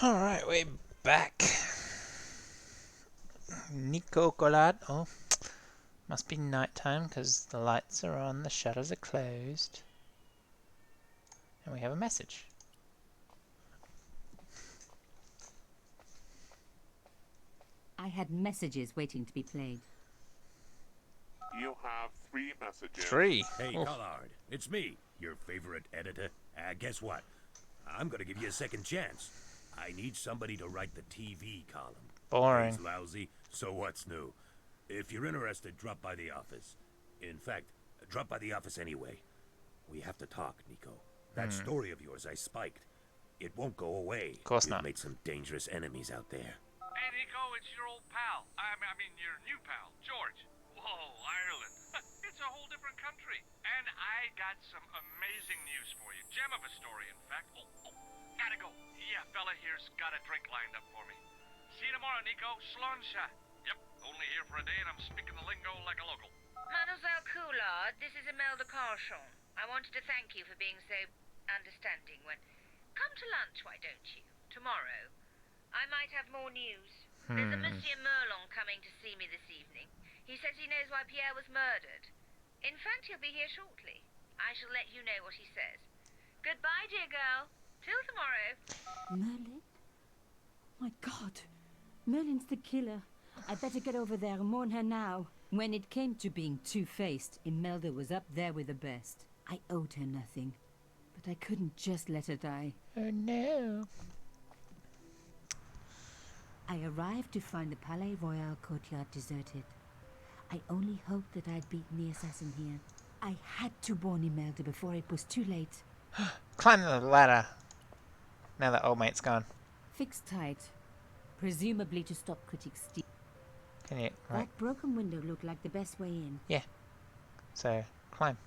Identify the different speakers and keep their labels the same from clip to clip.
Speaker 1: Alright, we're back. Nico Collard. Oh, must be night time because the lights are on, the shutters are closed. And we have a message.
Speaker 2: I had messages waiting to be played.
Speaker 3: You have 3 messages.
Speaker 1: 3.
Speaker 4: Hey,
Speaker 1: Oof.
Speaker 4: Collard, it's me, your favorite editor. Guess what? I'm gonna give you a second chance. I need somebody to write the TV column.
Speaker 1: Boring.
Speaker 4: Pay's lousy, so what's new? If you're interested, drop by the office. In fact, drop by the office anyway. We have to talk, Nico. That story of yours I spiked. It won't go away.
Speaker 1: Of course
Speaker 4: You've
Speaker 1: not.
Speaker 4: made some dangerous enemies out there.
Speaker 5: Hey, Nico, it's your old pal. I mean, your new pal, George. Whoa, Ireland. It's a whole different country. And I got some amazing news for you. Gem of a story, in fact. Oh, gotta go. Yeah, fella here's got a drink lined up for me. See you tomorrow, Nico. Sláinte. Yep, only here for a day and I'm speaking the lingo like a local.
Speaker 6: Mademoiselle Coulard, this is Imelda Carchon. I wanted to thank you for being so understanding when... Come to lunch, why don't you? Tomorrow. I might have more news. There's a Monsieur Merlon coming to see me this evening. He says he knows why Pierre was murdered. In fact, he'll be here shortly. I shall let you know what he says. Goodbye, dear girl. Till tomorrow.
Speaker 2: Merlin? My God. Merlin's the killer. I better get over there and warn her now. When it came to being two-faced, Imelda was up there with the best. I owed her nothing. But I couldn't just let her die.
Speaker 1: Oh no.
Speaker 2: I arrived to find the Palais Royal courtyard deserted. I only hoped that I'd beaten the assassin here. I had to warn Imelda before it was too late.
Speaker 1: Climb the ladder. Now that old mate's gone.
Speaker 2: Fixed tight. Presumably to stop critics stealing.
Speaker 1: Can you? Right.
Speaker 2: That broken window looked like the best way in.
Speaker 1: Yeah. So, climb.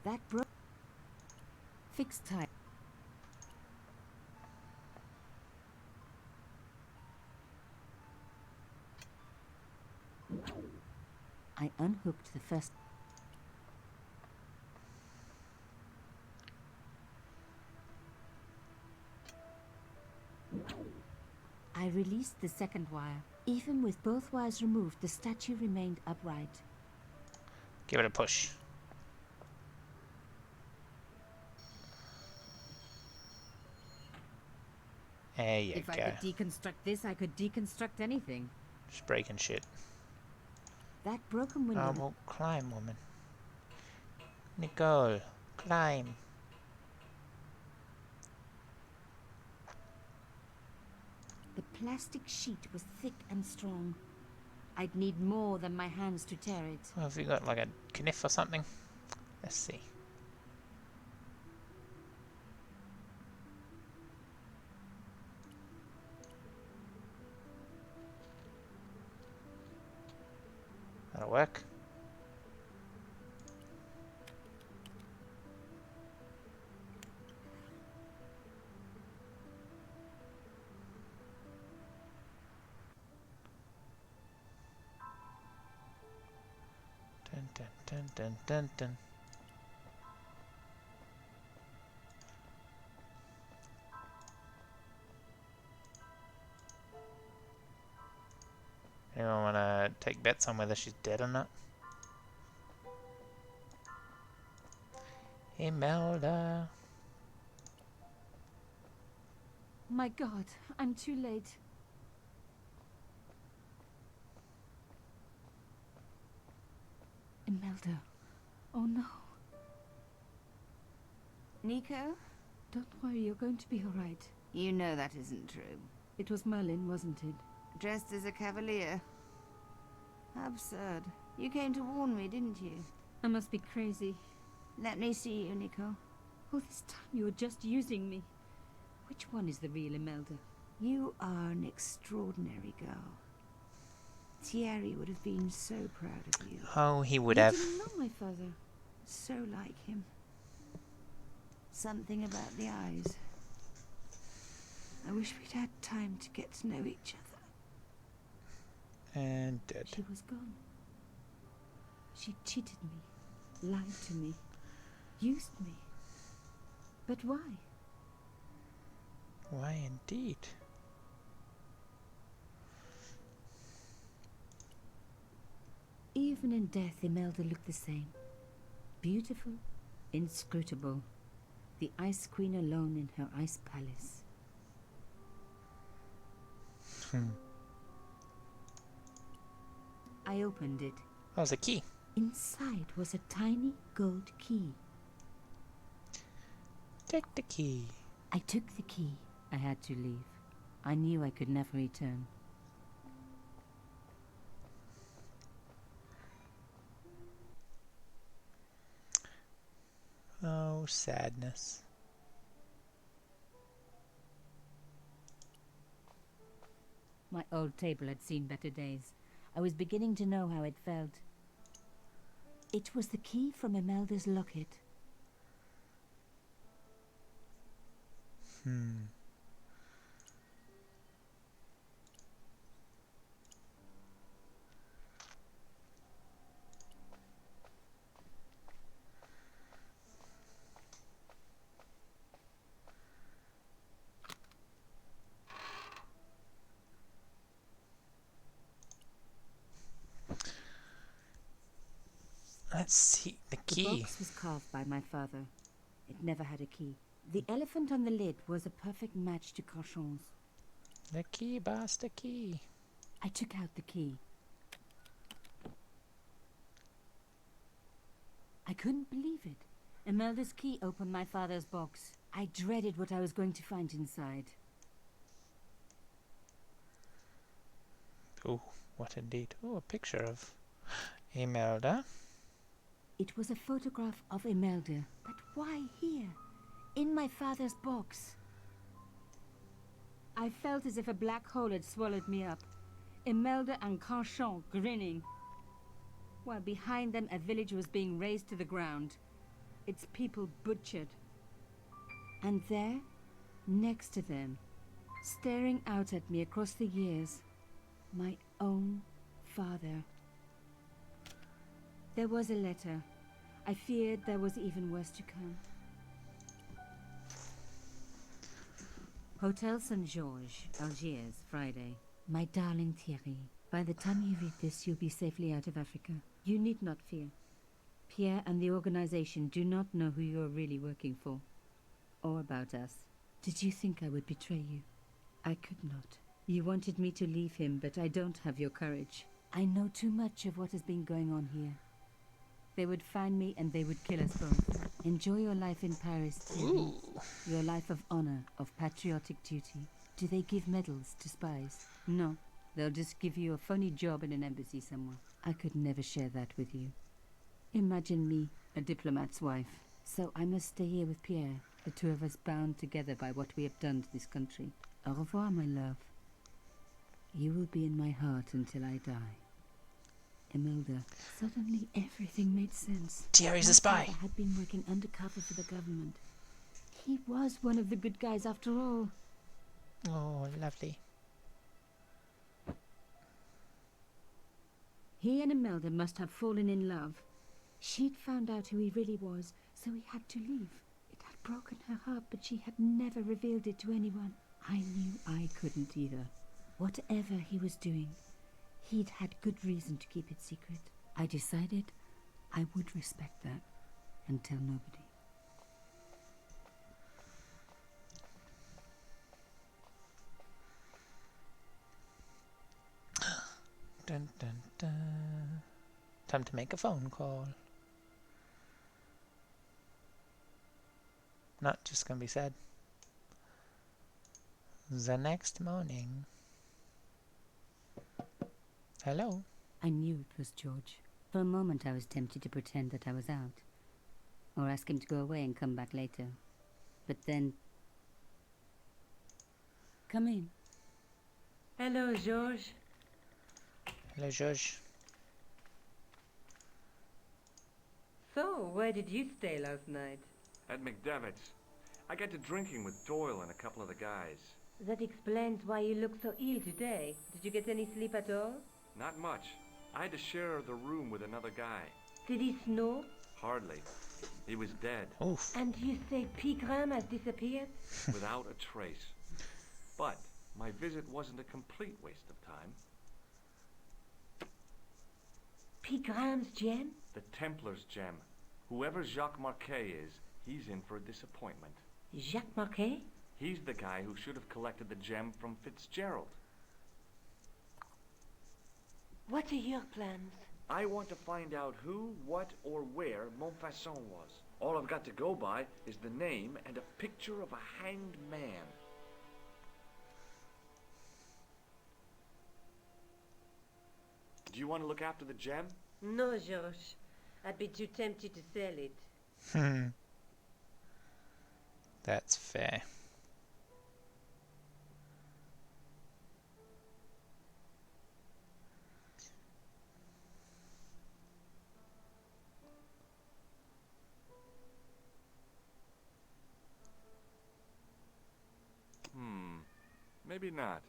Speaker 2: That broke. Fixed tight. I unhooked the first. I released the second wire. Even with both wires removed, the statue remained upright.
Speaker 1: Give it a push. There you
Speaker 2: If
Speaker 1: go.
Speaker 2: I could deconstruct this, I could deconstruct anything.
Speaker 1: Just breaking shit.
Speaker 2: That broken window.
Speaker 1: Oh, well, climb, woman. Nicole, climb.
Speaker 2: The plastic sheet was thick and strong. I'd need more than my hands to tear it.
Speaker 1: Well, have you got like a knife or something? Let's see. That'll work. Dun dun dun dun dun dun. Anyone wanna take bets on whether she's dead or not? Imelda.
Speaker 2: My God, I'm too late. Imelda. Oh no.
Speaker 6: Nico?
Speaker 2: Don't worry, you're going to be all right.
Speaker 6: You know that isn't true.
Speaker 2: It was Merlin, wasn't it?
Speaker 6: Dressed as a cavalier. Absurd. You came to warn me, didn't you?
Speaker 2: I must be crazy.
Speaker 6: Let me see you, Nico.
Speaker 2: All this time you were just using me. Which one is the real Imelda?
Speaker 6: You are an extraordinary girl. Thierry would have been so proud of you.
Speaker 1: Oh, he would
Speaker 2: You
Speaker 1: have.
Speaker 2: didn't know my father.
Speaker 6: So like him. Something about the eyes. I wish we'd had time to get to know each other.
Speaker 1: And dead.
Speaker 2: She was gone. She cheated me, lied to me, used me. But why?
Speaker 1: Why indeed?
Speaker 2: Even in death, Imelda looked the same. Beautiful, inscrutable. The Ice Queen alone in her ice palace. I opened it.
Speaker 1: Oh, it's a key.
Speaker 2: Inside was a tiny gold key.
Speaker 1: Take the key.
Speaker 2: I took the key. I had to leave. I knew I could never return.
Speaker 1: Oh, sadness.
Speaker 2: My old table had seen better days. I was beginning to know how it felt. It was the key from Imelda's locket.
Speaker 1: Let's see. The
Speaker 2: The
Speaker 1: key.
Speaker 2: box was carved by my father. It never had a key. The elephant on the lid was a perfect match to Carchon's.
Speaker 1: The key, boss, the key.
Speaker 2: I took out the key. I couldn't believe it. Imelda's key opened my father's box. I dreaded what I was going to find inside.
Speaker 1: Oh, what indeed. Oh, a picture of Imelda.
Speaker 2: It was a photograph of Imelda. But why here? In my father's box. I felt as if a black hole had swallowed me up. Imelda and Carchon grinning. While behind them a village was being razed to the ground. Its people butchered. And there, next to them, staring out at me across the years, my own father. There was a letter. I feared there was even worse to come. Hotel St. Georges, Algiers, Friday. My darling Thierry, by the time you read this, you'll be safely out of Africa. You need not fear. Pierre and the organization do not know who you're really working for. Or about us. Did you think I would betray you? I could not. You wanted me to leave him, but I don't have your courage. I know too much of what has been going on here. They would find me and they would kill us both. Enjoy your life in Paris, Thierry.
Speaker 1: Ooh.
Speaker 2: Your life of honor, of patriotic duty. Do they give medals to spies? No. They'll just give you a funny job in an embassy somewhere. I could never share that with you. Imagine me, a diplomat's wife. So I must stay here with Pierre, the two of us bound together by what we have done to this country. Au revoir, my love. You will be in my heart until I die. Imelda, suddenly everything made sense.
Speaker 1: Thierry's a
Speaker 2: My
Speaker 1: spy.
Speaker 2: father had been working undercover for the government. He was one of the good guys after all.
Speaker 1: Oh, lovely.
Speaker 2: He and Imelda must have fallen in love. She'd found out who he really was, so he had to leave. It had broken her heart, but she had never revealed it to anyone. I knew I couldn't either. Whatever he was doing, he'd had good reason to keep it secret. I decided I would respect that and tell nobody.
Speaker 1: Dun, dun, dun. Time to make a phone call. Not just gonna be said. The next morning. Hello?
Speaker 2: I knew it was George. For a moment I was tempted to pretend that I was out. Or ask him to go away and come back later. But then... Come in.
Speaker 7: Hello, George.
Speaker 1: Hello, George.
Speaker 7: So, where did you stay last night?
Speaker 5: At McDevitt's. I got to drinking with Doyle and a couple of the guys.
Speaker 7: That explains why you look so ill today. Did you get any sleep at all?
Speaker 5: Not much. I had to share the room with another guy.
Speaker 7: Did he snore?
Speaker 5: Hardly. He was dead,
Speaker 1: Oof.
Speaker 7: And you say Pigram has disappeared?
Speaker 5: without a trace.
Speaker 8: But my visit wasn't a complete waste of time.
Speaker 7: P. Graham's gem?
Speaker 8: The Templars gem. Whoever Jacques Marquet is, he's in for a disappointment.
Speaker 7: Jacques Marquet?
Speaker 8: He's the guy who should have collected the gem from Fitzgerald.
Speaker 7: What are your plans?
Speaker 8: I want to find out who, what, or where Montfaucon was. All I've got to go by is the name and a picture of a hanged man. Do you want to look after the gem?
Speaker 7: No, Georges. I'd be too tempted to sell it.
Speaker 1: That's fair.
Speaker 8: Maybe not.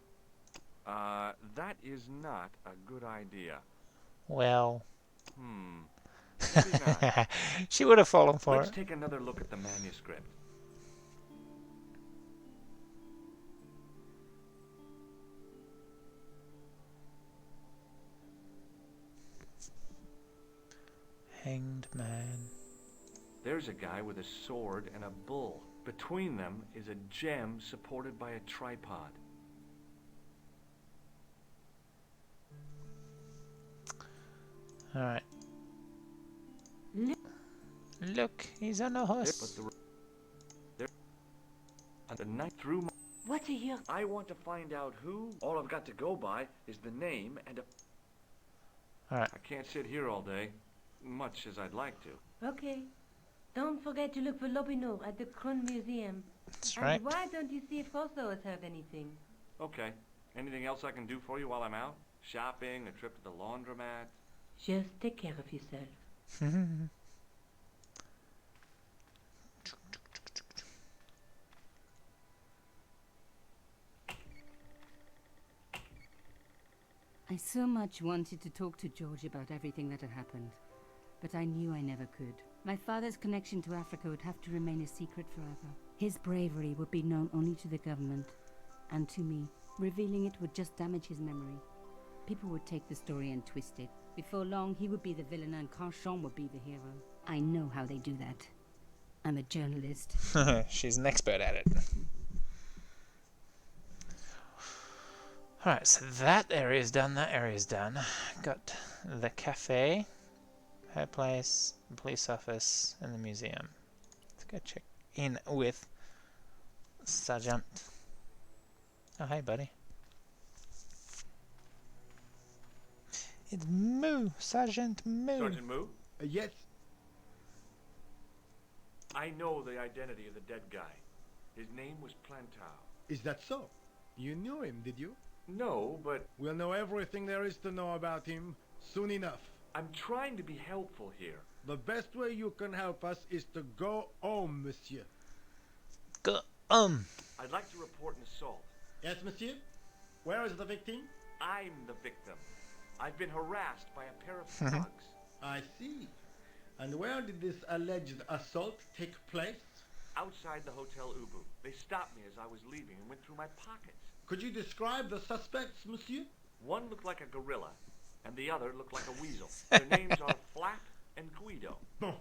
Speaker 8: That is not a good idea.
Speaker 1: Well,
Speaker 8: Maybe not.
Speaker 1: she would have fallen for
Speaker 8: Let's
Speaker 1: it.
Speaker 8: take another look at the manuscript.
Speaker 1: Hanged man.
Speaker 8: There's a guy with a sword and a bull. Between them is a gem supported by a tripod.
Speaker 1: Alright. Look, he's on a horse.
Speaker 8: But the night through.
Speaker 7: What are your...
Speaker 8: I want to find out who. All I've got to go by is the name and a.
Speaker 1: Alright.
Speaker 8: I can't sit here all day, much as I'd like to.
Speaker 7: Okay. Don't forget to look for Lobinot at the Kron Museum.
Speaker 1: That's
Speaker 7: And
Speaker 1: right.
Speaker 7: why don't you see if Rousseau has heard anything?
Speaker 8: Okay. Anything else I can do for you while I'm out? Shopping, a trip to the laundromat?
Speaker 7: Just take care of yourself.
Speaker 2: I so much wanted to talk to George about everything that had happened, but I knew I never could. My father's connection to Africa would have to remain a secret forever. His bravery would be known only to the government and to me. Revealing it would just damage his memory. People would take the story and twist it. Before long, he would be the villain and Carchon would be the hero. I know how they do that. I'm a journalist.
Speaker 1: She's an expert at it. Alright, so that area's done, that area's done. Got the cafe, her place, the police office, and the museum. Let's go check in with Sergeant. Oh, hey, buddy. It's Moo, Sergeant Moo.
Speaker 8: Sergeant Moo?
Speaker 9: Yes,
Speaker 8: I know the identity of the dead guy. His name was Plantow.
Speaker 9: is that so? You knew him, did you?
Speaker 8: No, but
Speaker 9: We'll know everything there is to know about him soon enough.
Speaker 8: I'm trying to be helpful here.
Speaker 9: The best way you can help us is to go home, monsieur.
Speaker 1: Go,
Speaker 8: I'd like to report an assault.
Speaker 9: Yes, monsieur? Where is the victim?
Speaker 8: I'm the victim. I've been harassed by a pair of thugs.
Speaker 9: I see. And where did this alleged assault take place?
Speaker 8: Outside the Hotel Ubu. They stopped me as I was leaving and went through my pockets.
Speaker 9: Could you describe the suspects, monsieur?
Speaker 8: One looked like a gorilla, and the other looked like a weasel. Their names are Flap and Guido.
Speaker 9: Bon.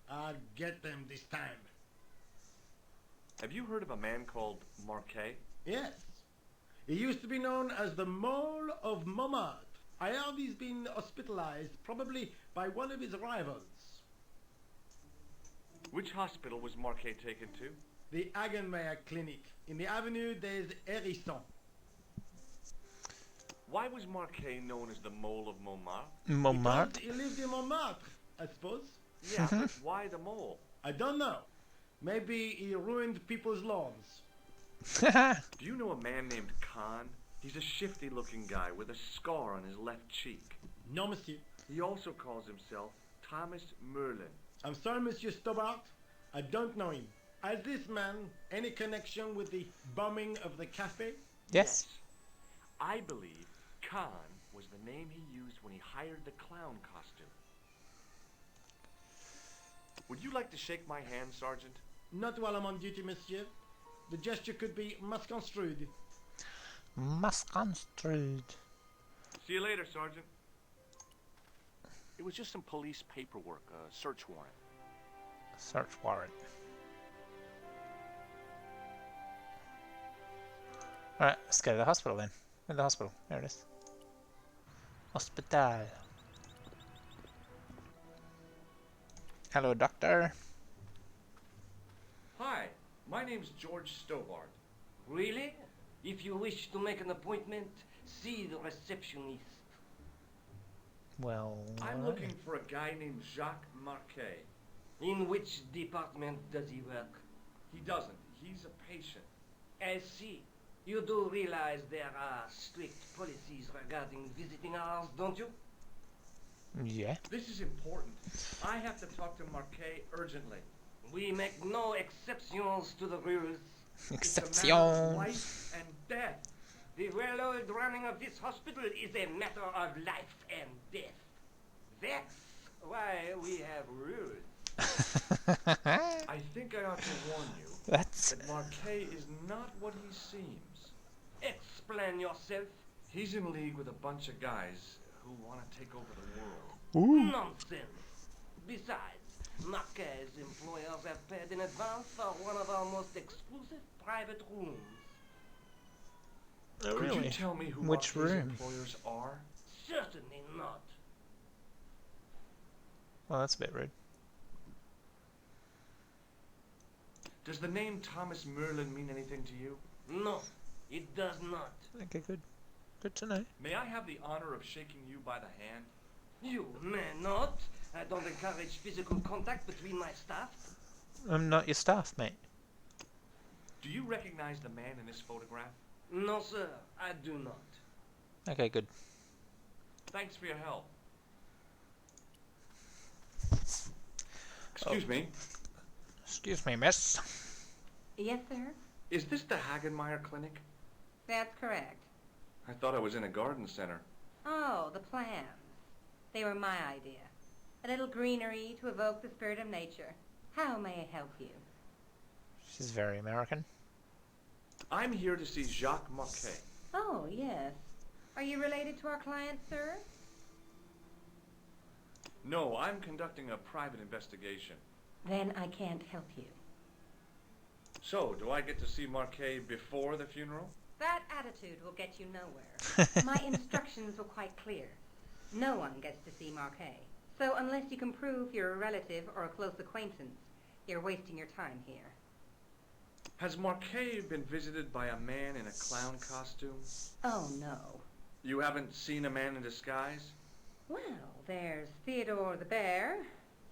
Speaker 9: I'll get them this time.
Speaker 8: Have you heard of a man called Marquet?
Speaker 9: Yes. He used to be known as the Mole of Montmartre. I heard he's been hospitalized, probably by one of his rivals.
Speaker 8: Which hospital was Marquet taken to?
Speaker 9: The Hagenmeyer Clinic, in the Avenue des Hérissons.
Speaker 8: Why was Marquet known as the Mole of Montmartre?
Speaker 1: Montmartre.
Speaker 9: Because he lived in Montmartre, I suppose.
Speaker 8: Yeah, but why the mole?
Speaker 9: I don't know. Maybe he ruined people's lawns.
Speaker 8: Do you know a man named Khan? He's a shifty-looking guy with a scar on his left cheek.
Speaker 9: No, monsieur.
Speaker 8: He also calls himself Thomas Merlin.
Speaker 9: I'm sorry, Monsieur Stobart. I don't know him. Has this man any connection with the bombing of the cafe?
Speaker 1: Yes.
Speaker 8: I believe Khan was the name he used when he hired the clown costume. Would you like to shake my hand, Sergeant?
Speaker 9: Not while I'm on duty, monsieur. The gesture could be misconstrued.
Speaker 1: Misconstrued.
Speaker 8: See you later, Sergeant.
Speaker 3: It was just some police paperwork, a search warrant.
Speaker 1: Search warrant. Alright, let's go to the hospital then. Where's the hospital? There it is. Hospital. Hello, doctor.
Speaker 8: Hi, my name's George Stobart.
Speaker 10: Really? If you wish to make an appointment, see the receptionist.
Speaker 1: Well,
Speaker 8: I'm looking for a guy named Jacques Marquet.
Speaker 10: In which department does he work?
Speaker 8: He doesn't. He's a patient.
Speaker 10: I see. You do realize there are strict policies regarding visiting hours, don't you?
Speaker 1: Yeah.
Speaker 8: This is important. I have to talk to Marquet urgently.
Speaker 10: We make no exceptions to the rules.
Speaker 8: It's a matter of
Speaker 1: Exception.
Speaker 8: life and death.
Speaker 10: The well-oiled running of this hospital is a matter of life and death. That's why we have rules.
Speaker 8: I think I ought to warn you
Speaker 1: That's
Speaker 8: that Marquet is not what he seems.
Speaker 10: Explain yourself.
Speaker 8: He's in league with a bunch of guys who want to take over the world.
Speaker 1: ooh.
Speaker 10: Nonsense. Besides, Marquez's employers have paid in advance for one of our most exclusive private rooms.
Speaker 1: Oh,
Speaker 8: Could
Speaker 1: really?
Speaker 8: you tell me who
Speaker 1: Which
Speaker 8: Marquet's
Speaker 1: room?
Speaker 8: employers are?
Speaker 10: Certainly not.
Speaker 1: Well, that's a bit rude.
Speaker 8: Does the name Thomas Merlin mean anything to you?
Speaker 10: No, it does not.
Speaker 1: Okay, good. Good to know.
Speaker 8: May I have the honor of shaking you by the hand?
Speaker 10: You may not. I don't encourage physical contact between my staff.
Speaker 1: I'm not your staff, mate.
Speaker 8: Do you recognize the man in this photograph?
Speaker 10: No, sir, I do not.
Speaker 1: Okay, good.
Speaker 8: Thanks for your help. Excuse me.
Speaker 1: Excuse me, miss.
Speaker 7: Yes, sir?
Speaker 8: Is this the Hagenmeyer Clinic?
Speaker 7: That's correct.
Speaker 8: I thought I was in a garden center.
Speaker 7: Oh, the plans. They were my idea. A little greenery to evoke the spirit of nature. How may I help you?
Speaker 1: She's very American.
Speaker 8: I'm here to see Jacques Marquet.
Speaker 7: Oh, yes. Are you related to our client, sir?
Speaker 8: No, I'm conducting a private investigation.
Speaker 7: Then I can't help you.
Speaker 8: So, do I get to see Marquet before the funeral?
Speaker 7: That attitude will get you nowhere. My instructions were quite clear. No one gets to see Marquet. So unless you can prove you're a relative or a close acquaintance, you're wasting your time here.
Speaker 8: Has Marquet been visited by a man in a clown costume?
Speaker 7: Oh, no.
Speaker 8: You haven't seen a man in disguise?
Speaker 7: Well, there's Theodore the Bear.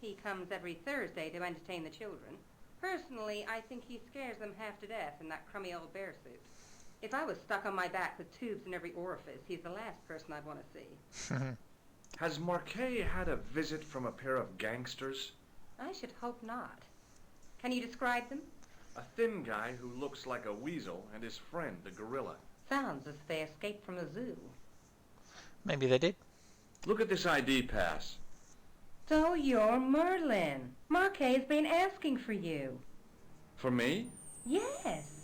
Speaker 7: He comes every Thursday to entertain the children. Personally, I think he scares them half to death in that crummy old bear suit. If I was stuck on my back with tubes in every orifice, he's the last person I'd want to see.
Speaker 8: Has Marquet had a visit from a pair of gangsters?
Speaker 7: I should hope not. Can you describe them?
Speaker 8: A thin guy who looks like a weasel and his friend, the gorilla.
Speaker 7: Sounds as if they escaped from the zoo.
Speaker 1: Maybe they did.
Speaker 8: Look at this ID pass.
Speaker 7: So you're Merlin. Marquet's been asking for you.
Speaker 8: For me?
Speaker 7: Yes.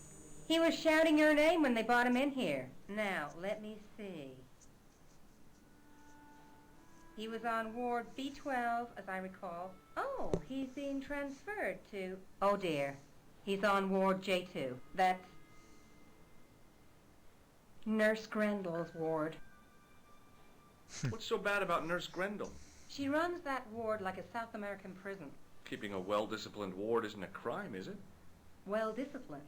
Speaker 7: He was shouting your name when they brought him in here. Now, let me see. He was on Ward B12, as I recall. Oh, he's being transferred to... Oh, dear. He's on Ward J2. That's Nurse Grendel's ward.
Speaker 8: What's so bad about Nurse Grendel?
Speaker 7: She runs that ward like a South American prison.
Speaker 8: Keeping a well-disciplined ward isn't a crime, is it?
Speaker 7: Well disciplined.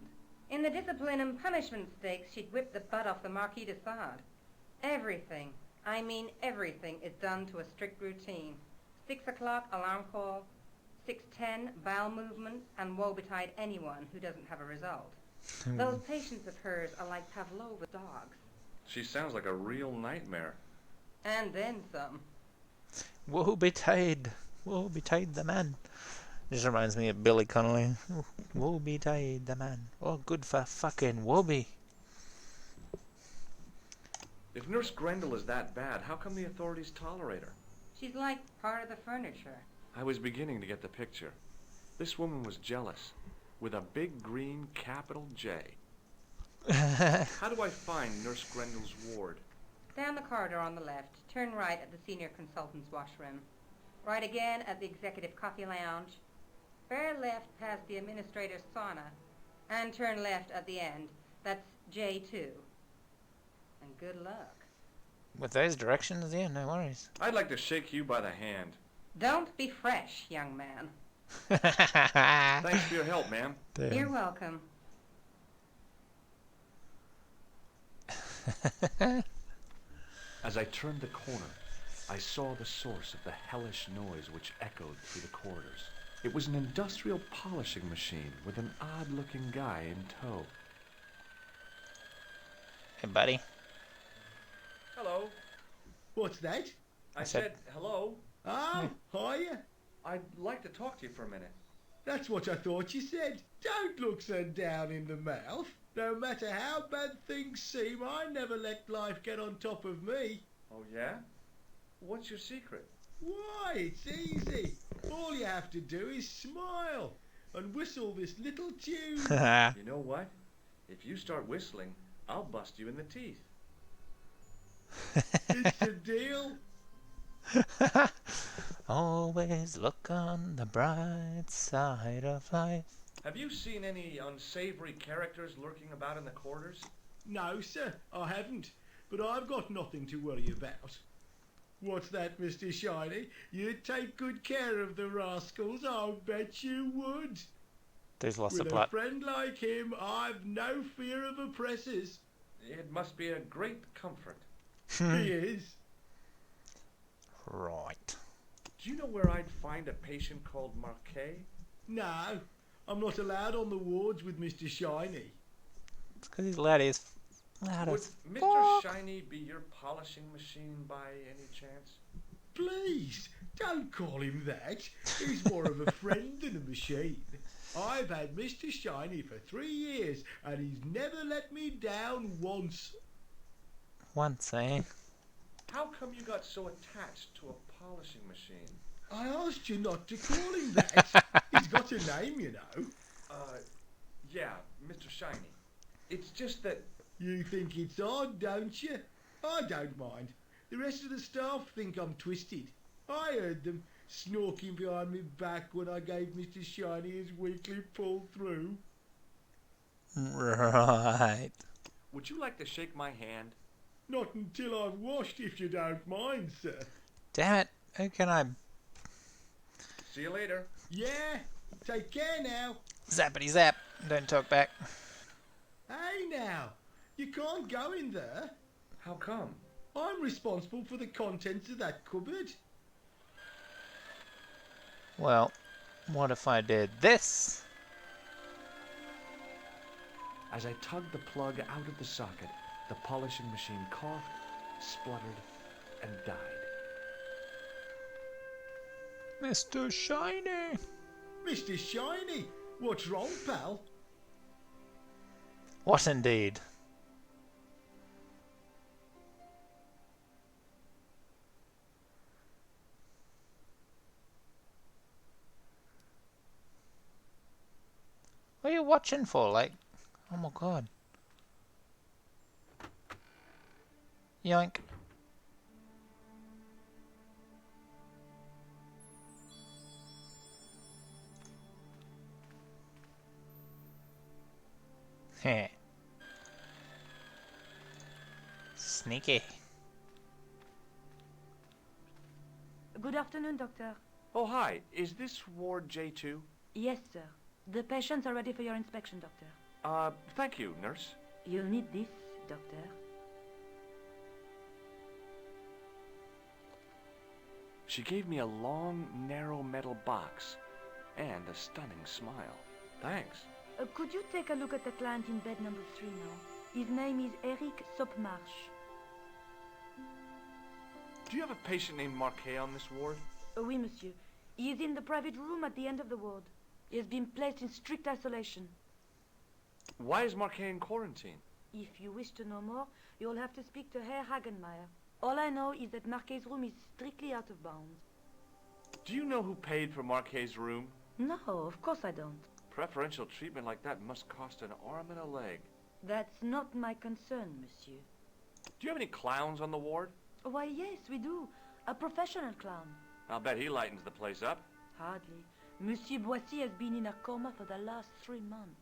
Speaker 7: In the discipline and punishment stakes, she'd whip the butt off the Marquis de Sade. Everything, I mean everything, is done to a strict routine. 6 o'clock alarm call, 6:10 bowel movements, and woe betide anyone who doesn't have a result. Those patients of hers are like Pavlova's dogs.
Speaker 8: She sounds like a real nightmare.
Speaker 7: And then some.
Speaker 1: Woe betide. Woe betide the man. This reminds me of Billy Connolly. Woe betide the man. Oh, good for fucking Wobby.
Speaker 8: If Nurse Grendel is that bad, how come the authorities tolerate her?
Speaker 7: She's like part of the furniture.
Speaker 8: I was beginning to get the picture. This woman was jealous, with a big green capital J. How do I find Nurse Grendel's ward?
Speaker 7: Down the corridor on the left. Turn right at the senior consultant's washroom. Right again at the executive coffee lounge. Bear left past the administrator's sauna. And turn left at the end. That's J2. And good luck.
Speaker 1: With those directions, yeah, no worries.
Speaker 8: I'd like to shake you by the hand.
Speaker 7: Don't be fresh, young man.
Speaker 8: Thanks for your help, ma'am.
Speaker 7: You're welcome.
Speaker 8: As I turned the corner, I saw the source of the hellish noise which echoed through the corridors. It was an industrial polishing machine with an odd-looking guy in tow.
Speaker 1: Hey, buddy.
Speaker 8: Hello.
Speaker 9: What's that?
Speaker 8: I said hello.
Speaker 9: Oh, hiya.
Speaker 8: I'd like to talk to you for a minute.
Speaker 9: That's what I thought you said. Don't look so down in the mouth. No matter how bad things seem, I never let life get on top of me.
Speaker 8: Oh, yeah? What's your secret?
Speaker 9: Why, it's easy. All you have to do is smile and whistle this little tune.
Speaker 8: You know what? If you start whistling, I'll bust you in the teeth.
Speaker 9: It's a deal.
Speaker 1: Always look on the bright side of life.
Speaker 8: Have you seen any unsavory characters lurking about in the corridors?
Speaker 9: No, sir, I haven't. But I've got nothing to worry about. What's that, Mr. Shiny? You'd take good care of the rascals, I'll bet you would.
Speaker 1: There's lots of
Speaker 9: With a
Speaker 1: blood.
Speaker 9: friend like him, I've no fear of oppressors.
Speaker 8: It must be a great comfort.
Speaker 9: He is.
Speaker 1: Right.
Speaker 8: Do you know where I'd find a patient called Marquet?
Speaker 9: No, I'm not allowed on the wards with Mr. Shiny.
Speaker 1: It's because he's loud as
Speaker 8: Would Mr. Shiny be your polishing machine by any chance?
Speaker 9: Please, don't call him that. He's more of a friend than a machine. I've had Mr. Shiny for 3 years, and he's never let me down once.
Speaker 1: Once, eh?
Speaker 8: How come you got so attached to a polishing machine?
Speaker 9: I asked you not to call him that. He's got a name, you know.
Speaker 8: Yeah, Mr. Shiny. It's just that...
Speaker 9: You think it's odd, don't you? I don't mind. The rest of the staff think I'm twisted. I heard them snorking behind my back when I gave Mr. Shiny his weekly pull through.
Speaker 1: Right.
Speaker 8: Would you like to shake my hand?
Speaker 9: Not until I've washed, if you don't mind, sir.
Speaker 1: Damn it. Who can I...
Speaker 8: See you later.
Speaker 9: Yeah, take care now.
Speaker 1: Zappity zap. Don't talk back.
Speaker 9: Hey now, you can't go in there.
Speaker 8: How come?
Speaker 9: I'm responsible for the contents of that cupboard.
Speaker 1: Well, what if I did this?
Speaker 8: As I tugged the plug out of the socket, the polishing machine coughed, spluttered, and died.
Speaker 1: Mr. Shiny.
Speaker 9: Mr. Shiny, what's wrong, pal?
Speaker 1: What indeed? What are you watching for? Like, oh my god. Yoink. Heh. Sneaky.
Speaker 11: Good afternoon, Doctor.
Speaker 8: Oh, hi. Is this Ward J2?
Speaker 11: Yes, sir. The patients are ready for your inspection, Doctor.
Speaker 8: Thank you, nurse.
Speaker 11: You'll need this, Doctor.
Speaker 8: She gave me a long, narrow metal box and a stunning smile. Thanks.
Speaker 11: Could you take a look at the client in bed number 3 now? His name is Eric Sopmarsh.
Speaker 8: Do you have a patient named Marquet on this ward?
Speaker 11: Oui, monsieur. He is in the private room at the end of the ward. He has been placed in strict isolation.
Speaker 8: Why is Marquet in quarantine?
Speaker 11: If you wish to know more, you'll have to speak to Herr Hagenmeyer. All I know is that Marquet's room is strictly out of bounds.
Speaker 8: Do you know who paid for Marquet's room?
Speaker 11: No, of course I don't.
Speaker 8: Preferential treatment like that must cost an arm and a leg.
Speaker 11: That's not my concern, monsieur.
Speaker 8: Do you have any clowns on the ward?
Speaker 11: Why, yes, we do. A professional clown.
Speaker 8: I'll bet he lightens the place up.
Speaker 11: Hardly. Monsieur Boissy has been in a coma for the last 3 months.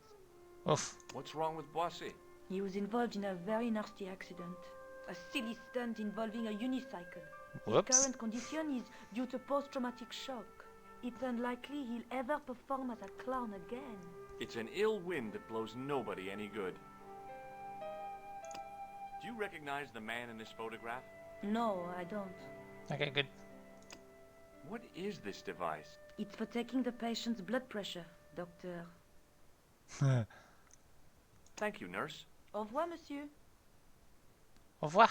Speaker 1: Oof.
Speaker 8: What's wrong with Boissy?
Speaker 11: He was involved in a very nasty accident. A silly stunt involving a unicycle.
Speaker 1: Whoops.
Speaker 11: His current condition is due to post-traumatic shock. It's unlikely he'll ever perform as a clown again.
Speaker 8: It's an ill wind that blows nobody any good. Do you recognize the man in this photograph?
Speaker 11: No, I don't.
Speaker 1: Okay, good.
Speaker 8: What is this device?
Speaker 11: It's for taking the patient's blood pressure, doctor.
Speaker 8: Thank you, nurse.
Speaker 11: Au revoir, monsieur.
Speaker 1: Au revoir.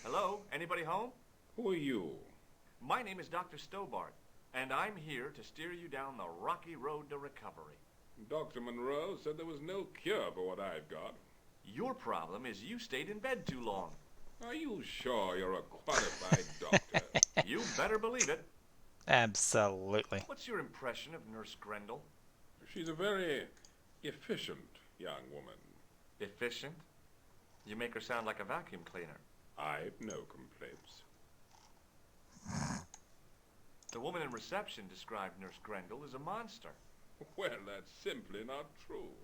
Speaker 8: Hello? Anybody home?
Speaker 12: Who are you?
Speaker 8: My name is Dr. Stobart, and I'm here to steer you down the rocky road to recovery.
Speaker 12: Dr. Monroe said there was no cure for what I've got.
Speaker 8: Your problem is you stayed in bed too long.
Speaker 12: Are you sure you're a qualified doctor?
Speaker 8: You better believe it.
Speaker 1: Absolutely.
Speaker 8: What's your impression of Nurse Grendel?
Speaker 12: She's a very efficient young woman.
Speaker 8: Efficient? You make her sound like a vacuum cleaner.
Speaker 12: I've no complaints.
Speaker 8: The woman in reception described Nurse Grendel as a monster.
Speaker 12: Well, that's simply not true.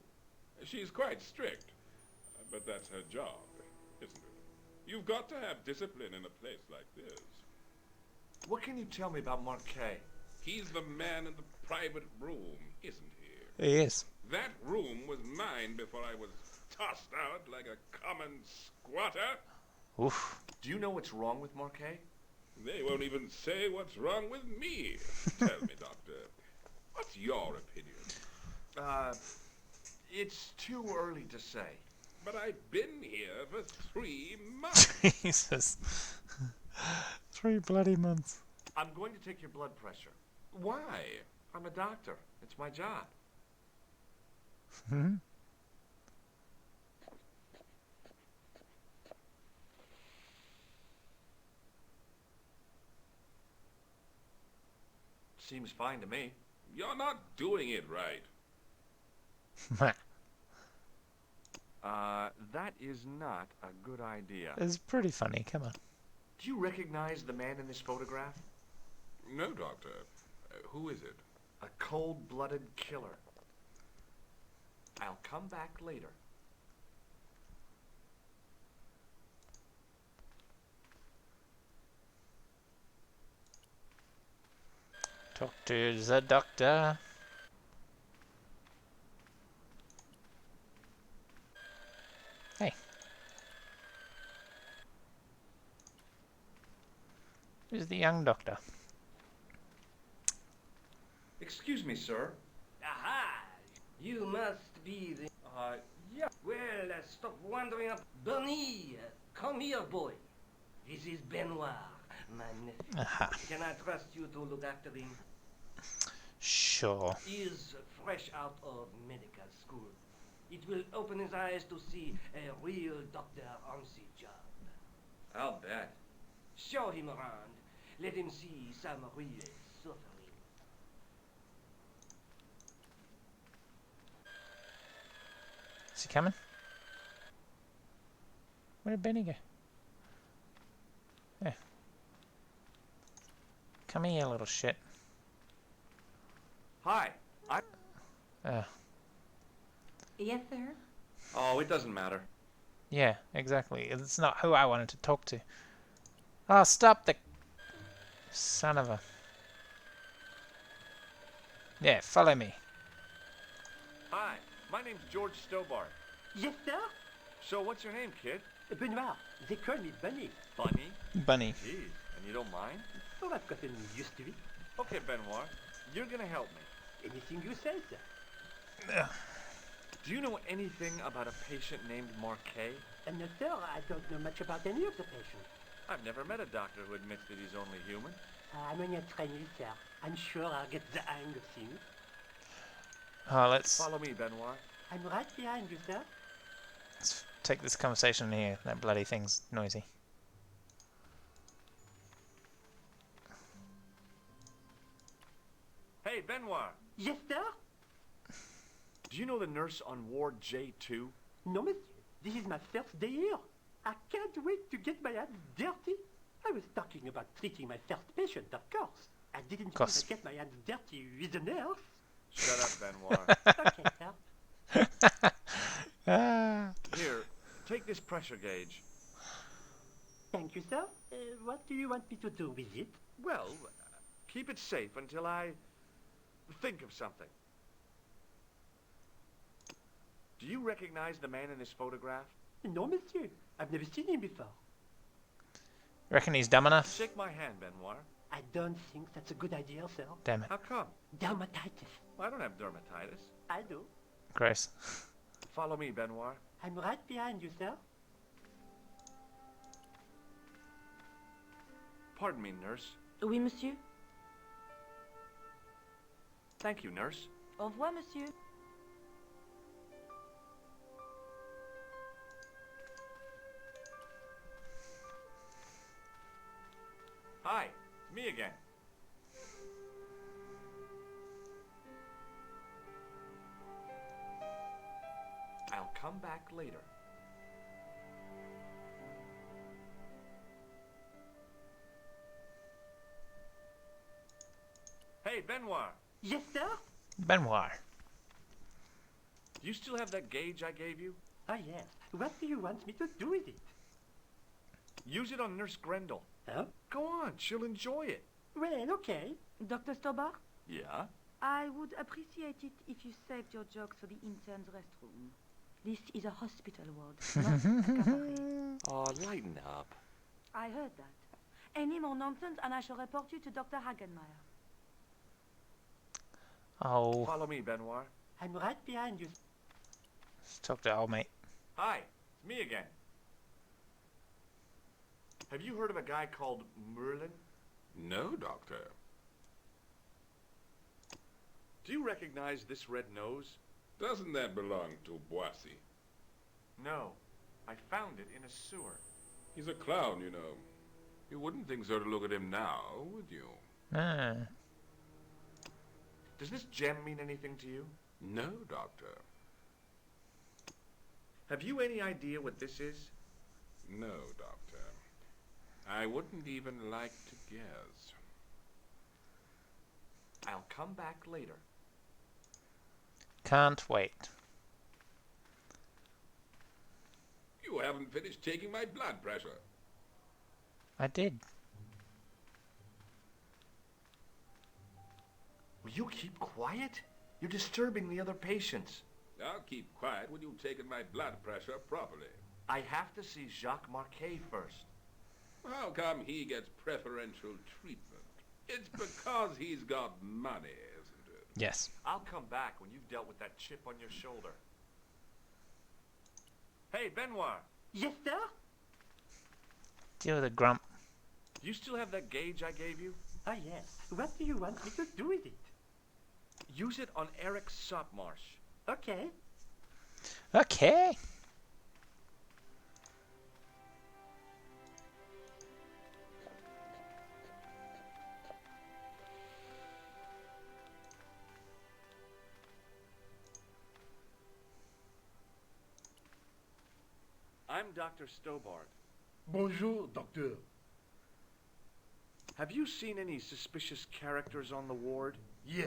Speaker 12: She's quite strict, but that's her job, isn't it? You've got to have discipline in a place like this.
Speaker 8: What can you tell me about Marquet?
Speaker 12: He's the man in the private room, isn't he?
Speaker 1: He is.
Speaker 12: That room was mine before I was tossed out like a common squatter.
Speaker 1: Oof.
Speaker 8: Do you know what's wrong with Marquet?
Speaker 12: They won't even say what's wrong with me. Tell me, doctor, what's your opinion?
Speaker 8: It's too early to say.
Speaker 12: But I've been here for 3 months.
Speaker 1: Jesus. 3 bloody months.
Speaker 8: I'm going to take your blood pressure.
Speaker 12: Why?
Speaker 8: I'm a doctor. It's my job.
Speaker 1: Hmm?
Speaker 8: Seems fine to me.
Speaker 12: You're not doing it right.
Speaker 8: That is not a good idea.
Speaker 1: It's pretty funny, come on.
Speaker 8: Do you recognize the man in this photograph?
Speaker 12: No, doctor. Who is it?
Speaker 8: A cold-blooded killer. I'll come back later.
Speaker 1: Talk to the doctor. Hey. Who's the young doctor?
Speaker 8: Excuse me, sir.
Speaker 10: Aha! You must be the...
Speaker 8: Yeah.
Speaker 10: Well, stop wandering up. Bernie, come here, boy. This is Benoit, my nephew.
Speaker 1: Aha.
Speaker 10: Can I trust you to look after him?
Speaker 1: Sure.
Speaker 10: He is fresh out of medical school. It will open his eyes to see a real doctor on the job.
Speaker 8: I'll bet.
Speaker 10: Show him around. Let him see some real suffering.
Speaker 1: Is he coming? Where did Benny go? Yeah. Come here, little shit.
Speaker 8: Hi.
Speaker 7: Yes, sir?
Speaker 8: Oh, it doesn't matter.
Speaker 1: Yeah, exactly. It's not who I wanted to talk to. Oh, stop the... Son of a... Yeah, follow me.
Speaker 8: Hi. My name's George Stobart.
Speaker 10: Yes, sir?
Speaker 8: So what's your name, kid?
Speaker 10: Benoit. They call me Bunny.
Speaker 8: Bunny?
Speaker 1: Bunny.
Speaker 8: Geez, and you don't mind?
Speaker 10: Oh, I've gotten used to it.
Speaker 8: Okay, Benoit. You're gonna help me.
Speaker 10: Anything you say, sir.
Speaker 1: Ugh.
Speaker 8: Do you know anything about a patient named Marquet?
Speaker 10: No, sir, I don't know much about any of the patients.
Speaker 8: I've never met a doctor who admits that he's only human.
Speaker 10: I'm on your training, sir. I'm sure I'll get the hang of things.
Speaker 1: Let's
Speaker 8: Follow me, Benoit.
Speaker 10: I'm right behind you, sir.
Speaker 1: take this conversation here. That bloody thing's noisy.
Speaker 8: Hey, Benoit.
Speaker 10: Yes, sir?
Speaker 8: nurse on Ward J2?
Speaker 10: No, monsieur. This is my first day here. I can't wait to get my hands dirty. I was talking about treating my first patient, of course. I didn't mean to get my hands dirty with a nurse.
Speaker 8: Shut up, Benoit.
Speaker 10: Okay, sir.
Speaker 8: Here, take this pressure gauge.
Speaker 10: Thank you, sir. What do you want me to do with it?
Speaker 8: Well, keep it safe until I think of something. Do you recognize the man in this photograph?
Speaker 10: No, monsieur. I've never seen him before.
Speaker 1: Reckon he's dumb enough?
Speaker 8: Shake my hand, Benoit.
Speaker 10: I don't think that's a good idea, sir.
Speaker 1: Damn it.
Speaker 8: How come?
Speaker 10: Dermatitis.
Speaker 8: I don't have dermatitis.
Speaker 10: I do.
Speaker 1: Gross.
Speaker 8: Follow me, Benoit.
Speaker 10: I'm right behind you, sir.
Speaker 8: Pardon me, nurse.
Speaker 11: Oui, monsieur.
Speaker 8: Thank you, nurse.
Speaker 11: Au revoir, monsieur.
Speaker 8: Hi, it's me again. I'll come back later. Hey, Benoit.
Speaker 10: Yes, sir?
Speaker 1: Benoit.
Speaker 8: Do you still have that gauge I gave you?
Speaker 10: Ah, yes. What do you want me to do with it?
Speaker 8: Use it on Nurse Grendel.
Speaker 10: Huh?
Speaker 8: Go on, she'll enjoy it.
Speaker 10: Well, okay.
Speaker 11: Dr. Stobart,
Speaker 8: Yeah?
Speaker 11: I would appreciate it if you saved your jokes for the intern's restroom. This is a hospital ward, not a cabaret.
Speaker 8: Oh, lighten up.
Speaker 11: I heard that. Any more nonsense and I shall report you to Dr. Hagenmeyer.
Speaker 1: Oh,
Speaker 8: Follow me, Benoit.
Speaker 10: I'm right behind you.
Speaker 1: let's talk to old mate.
Speaker 8: Hi, it's me again. Have you heard of a guy called Merlin?
Speaker 12: No, Doctor.
Speaker 8: Do you recognize this red nose?
Speaker 12: Doesn't that belong to Boissy?
Speaker 8: No. I found it in a sewer.
Speaker 12: He's a clown, you know. You wouldn't think so to look at him now, would you?
Speaker 1: Ah.
Speaker 8: Does this gem mean anything to you?
Speaker 12: No, Doctor.
Speaker 8: Have you any idea what this is?
Speaker 12: No, Doctor. I wouldn't even like to guess.
Speaker 8: I'll come back later.
Speaker 1: Can't wait.
Speaker 12: You haven't finished taking my blood pressure.
Speaker 1: I did.
Speaker 8: Will you keep quiet? You're disturbing the other patients.
Speaker 12: I'll keep quiet when you've taken my blood pressure properly.
Speaker 8: I have to see Jacques Marquet first.
Speaker 12: How come he gets preferential treatment? It's because he's got money, isn't it?
Speaker 1: Yes.
Speaker 8: I'll come back when you've dealt with that chip on your shoulder. Hey, Benoit.
Speaker 10: Yes, sir?
Speaker 1: Deal with a grump.
Speaker 8: Do you still have that gauge I gave you?
Speaker 10: Ah, yes. What do you want me to do with it?
Speaker 8: Use it on Eric Sopmarsh.
Speaker 10: Okay.
Speaker 1: Okay.
Speaker 8: I'm Dr. Stobart.
Speaker 9: Bonjour, docteur.
Speaker 8: Have you seen any suspicious characters on the ward?
Speaker 9: Yeah,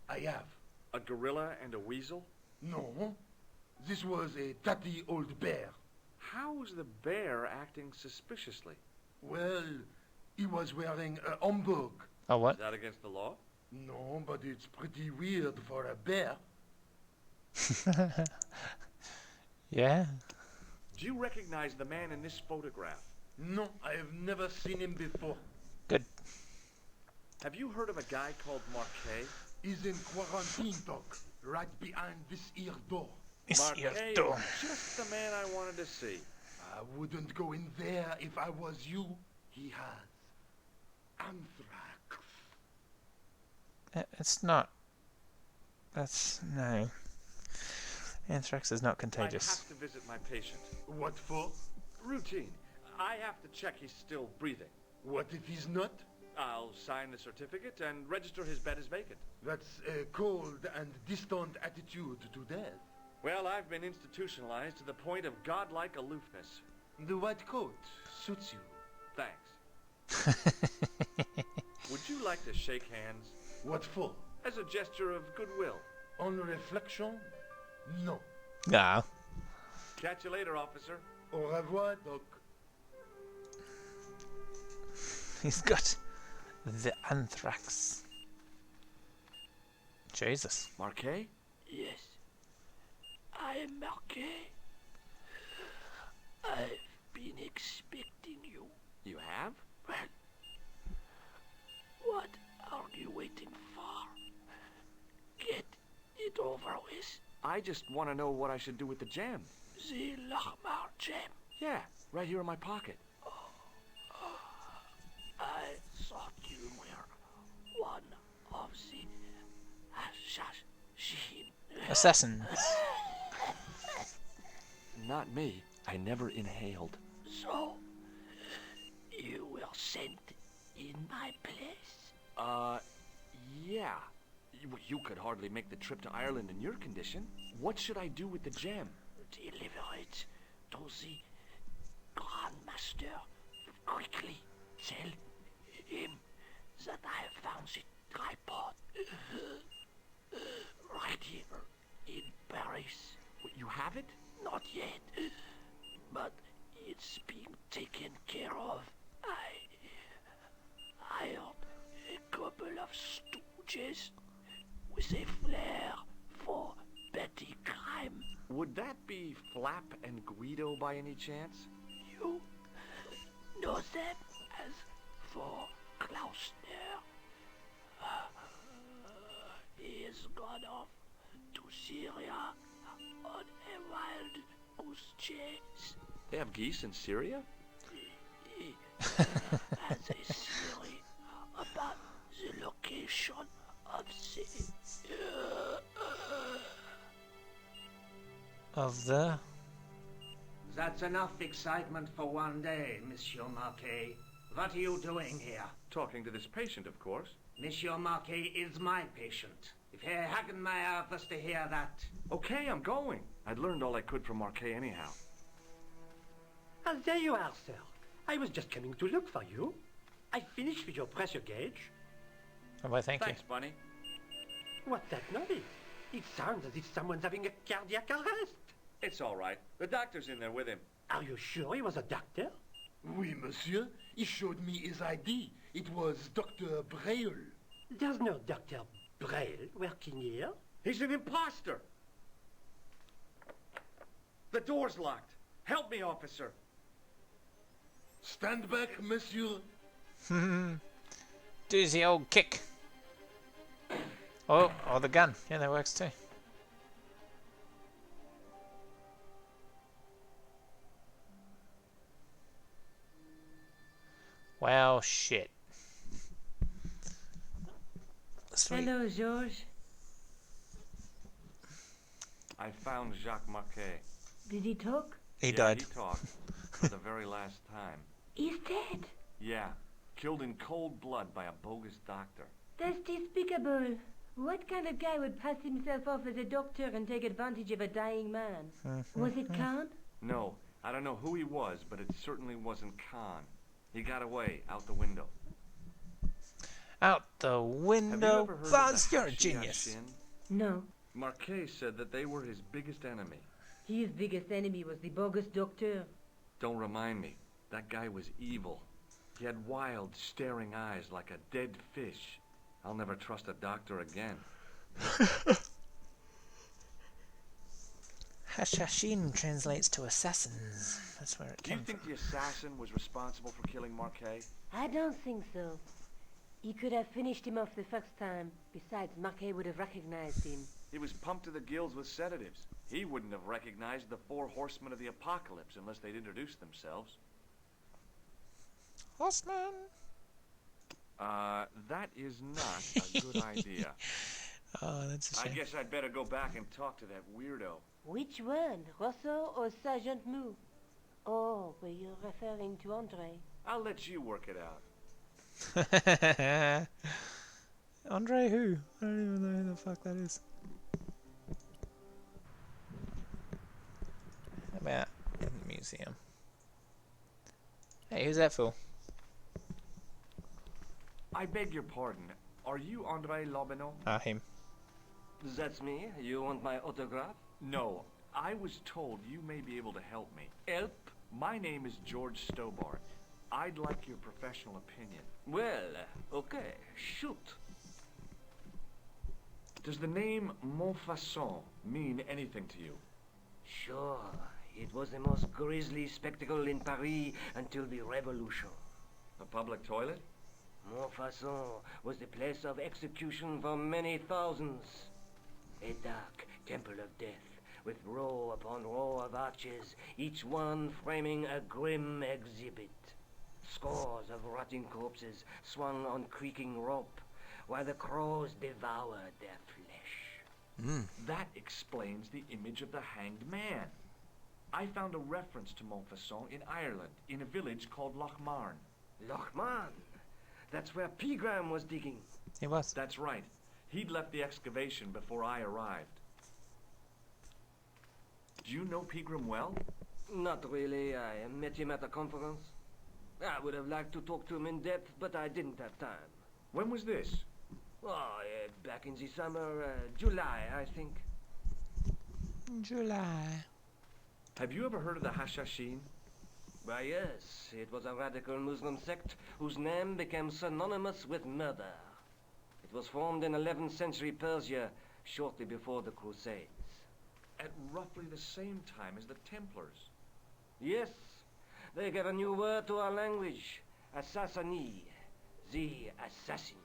Speaker 9: I have.
Speaker 8: A gorilla and a weasel?
Speaker 9: No, this was a tatty old bear.
Speaker 8: How was the bear acting suspiciously?
Speaker 9: Well, he was wearing a homburg.
Speaker 1: Oh,
Speaker 8: Is
Speaker 1: what?
Speaker 8: that against the law?
Speaker 9: No, but it's pretty weird for a bear.
Speaker 1: Yeah.
Speaker 8: Do you recognize the man in this photograph?
Speaker 9: No, I have never seen him before.
Speaker 1: Good.
Speaker 8: Have you heard of a guy called Marquet?
Speaker 9: He's in quarantine, doc, right behind this here door.
Speaker 1: It's your
Speaker 8: Marquet
Speaker 1: door.
Speaker 8: is just the man I wanted to see.
Speaker 9: I wouldn't go in there if I was you. He has anthrax.
Speaker 1: It's not. That's no. Anthrax is not
Speaker 8: I
Speaker 1: contagious.
Speaker 8: have to visit my patient.
Speaker 9: What for?
Speaker 8: Routine. I have to check he's still breathing.
Speaker 9: What if he's not?
Speaker 8: I'll sign the certificate and register his bed as vacant.
Speaker 9: That's a cold and distant attitude to death.
Speaker 8: Well, I've been institutionalized to the point of godlike aloofness.
Speaker 9: The white coat suits you.
Speaker 8: Thanks. Would you like to shake hands?
Speaker 9: What for?
Speaker 8: As a gesture of goodwill.
Speaker 9: On reflection? No.
Speaker 1: No.
Speaker 8: Catch you later, officer.
Speaker 9: Au revoir, Doc.
Speaker 1: He's got the anthrax. Jesus.
Speaker 8: Marquet?
Speaker 10: Yes. I am Marquet. I've been expecting you.
Speaker 8: You have?
Speaker 10: Well, what are you waiting for? Get it over with.
Speaker 8: I just want to know what I should do with the gem.
Speaker 10: The Lahmar gem.
Speaker 8: Yeah, right here in my pocket.
Speaker 10: I thought you were one of the
Speaker 1: assassins.
Speaker 8: Not me. I never inhaled.
Speaker 10: So, you were sent in my place?
Speaker 8: Yeah. You could hardly make the trip to Ireland in your condition. What should I do with the gem?
Speaker 10: Deliver it to the Grandmaster. Quickly tell him that I have found the tripod. Right here in Paris.
Speaker 8: You have it?
Speaker 10: Not yet, but it's being taken care of. I hired a couple of stooges with a flair for petty crime.
Speaker 8: Would that be Flap and Guido by any chance?
Speaker 10: You know them as for Klausner. He has gone off to Syria on a wild goose chase.
Speaker 8: They have geese in Syria?
Speaker 10: He has a theory about the location of
Speaker 1: the
Speaker 13: That's enough excitement for one day, Monsieur Marquet. What are you doing here?
Speaker 8: Talking to this patient, of course.
Speaker 13: Monsieur Marquet is my patient. If Herr Hagenmeyer was to hear that...
Speaker 8: Okay, I'm going. I'd learned all I could from Marquet anyhow.
Speaker 10: Ah, there you are, sir. I was just coming to look for you. I finished with your pressure gauge.
Speaker 1: Oh, why, thank
Speaker 8: Thanks, Bunny.
Speaker 10: What's that noise? It sounds as if someone's having a cardiac arrest.
Speaker 8: It's all right. The doctor's in there with him.
Speaker 10: Are you sure he was a doctor?
Speaker 9: Oui, monsieur. He showed me his ID. It was Dr. Braille.
Speaker 10: There's no Dr. Braille working here.
Speaker 8: He's an imposter. The door's locked. Help me, officer.
Speaker 9: Stand back, monsieur.
Speaker 1: Do the old kick. Oh, the gun. Yeah, that works too. Well, shit. Sweet.
Speaker 7: Hello, Georges.
Speaker 8: I found Jacques Marquet.
Speaker 7: Did he talk?
Speaker 1: He died.
Speaker 8: He talked for the very last time.
Speaker 7: He's dead.
Speaker 8: Yeah, killed in cold blood by a bogus doctor.
Speaker 7: That's despicable. What kind of guy would pass himself off as a doctor and take advantage of a dying man? Was it Khan?
Speaker 8: No, I don't know who he was, but it certainly wasn't Khan. He got away, out the window.
Speaker 1: Out the window. Buzz, you're a
Speaker 8: Hashi
Speaker 1: genius.
Speaker 8: Hashin?
Speaker 7: No.
Speaker 8: Marquet said that they were his biggest enemy.
Speaker 7: His biggest enemy was the bogus doctor.
Speaker 8: Don't remind me. That guy was evil. He had wild, staring eyes like a dead fish. I'll never trust a doctor again.
Speaker 1: Hashashin translates to assassins. That's where it
Speaker 8: Do you
Speaker 1: came
Speaker 8: think
Speaker 1: from.
Speaker 8: the assassin was responsible for killing Marquet?
Speaker 7: I don't think so. He could have finished him off the first time. Besides, Marquet would have recognized him.
Speaker 8: He was pumped to the gills with sedatives. He wouldn't have recognized the 4 horsemen of the apocalypse unless they'd introduced themselves.
Speaker 1: Horseman.
Speaker 8: That is not a good idea.
Speaker 1: Oh, that's a
Speaker 8: I
Speaker 1: shame.
Speaker 8: guess I'd better go back and talk to that weirdo.
Speaker 7: Which one, Rousseau or Sergeant Mou? Oh, were you referring to Andre?
Speaker 8: I'll let you work it out.
Speaker 1: Andre who? I don't even know who the fuck that is. museum. Hey, who's that fool?
Speaker 8: I beg your pardon. Are you Andre Lobineau?
Speaker 1: Him.
Speaker 10: That's me. You want my autograph?
Speaker 8: No. I was told you may be able to help me.
Speaker 10: Help?
Speaker 8: My name is George Stobart. I'd like your professional opinion.
Speaker 10: Well, okay. Shoot.
Speaker 8: Does the name Montfaucon mean anything to you?
Speaker 10: Sure. It was the most grisly spectacle in Paris until the Revolution.
Speaker 8: A public toilet?
Speaker 10: Montfaucon was the place of execution for many thousands. A dark temple of death, with row upon row of arches, each one framing a grim exhibit. Scores of rotting corpses swung on creaking rope, while the crows devoured their flesh.
Speaker 8: That explains the image of the hanged man. I found a reference to Montfaucon in Ireland, in a village called Lochmarn.
Speaker 10: Lochmarn? That's where Pegram was digging.
Speaker 1: He was.
Speaker 8: That's right. He'd left the excavation before I arrived. Do you know Pegram well?
Speaker 10: Not really. I met him at a conference. I would have liked to talk to him in depth, but I didn't have time.
Speaker 8: When was this?
Speaker 10: Oh, back in the summer, July, I think.
Speaker 1: July.
Speaker 8: Have you ever heard of the Hashashin?
Speaker 10: Why, yes. It was a radical Muslim sect whose name became synonymous with murder. It was formed in 11th century Persia, shortly before the Crusades.
Speaker 8: At roughly the same time as the Templars.
Speaker 10: Yes. They gave a new word to our language. Assassini. The assassin.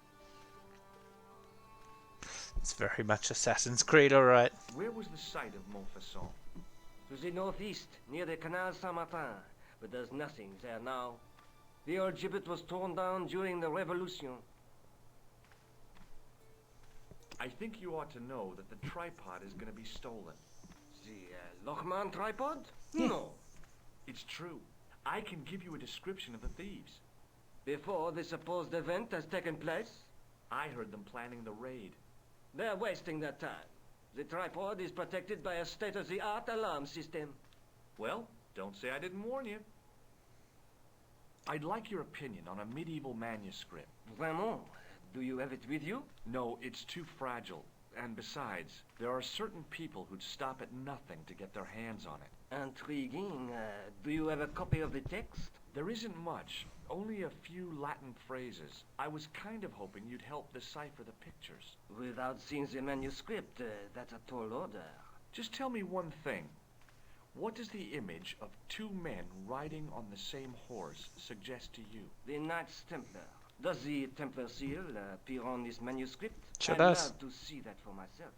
Speaker 1: It's very much Assassin's Creed, alright.
Speaker 8: Where was the site of Montfaucon?
Speaker 10: To the northeast, near the Canal Saint-Martin. But there's nothing there now. The old gibbet was torn down during the Revolution.
Speaker 8: I think you ought to know that the tripod is going to be stolen.
Speaker 10: The Lochmarn tripod?
Speaker 1: Yeah.
Speaker 10: No.
Speaker 8: It's true. I can give you a description of the thieves.
Speaker 10: Before the supposed event has taken place?
Speaker 8: I heard them planning the raid.
Speaker 10: They're wasting their time. The tripod is protected by a state-of-the-art alarm system.
Speaker 8: Well, don't say I didn't warn you. I'd like your opinion on a medieval manuscript.
Speaker 10: Vraiment? Do you have it with you?
Speaker 8: No, it's too fragile. And besides, there are certain people who'd stop at nothing to get their hands on it.
Speaker 10: Intriguing. Do you have a copy of the text?
Speaker 8: There isn't much. Only a few Latin phrases. I was kind of hoping you'd help decipher the pictures.
Speaker 10: Without seeing the manuscript, that's a tall order.
Speaker 8: Just tell me one thing. What does the image of two men riding on the same horse suggest to you?
Speaker 10: The Knights Templar. Does the Templar seal appear on this manuscript?
Speaker 1: Sure
Speaker 10: I'd
Speaker 1: does.
Speaker 10: love to see that for myself.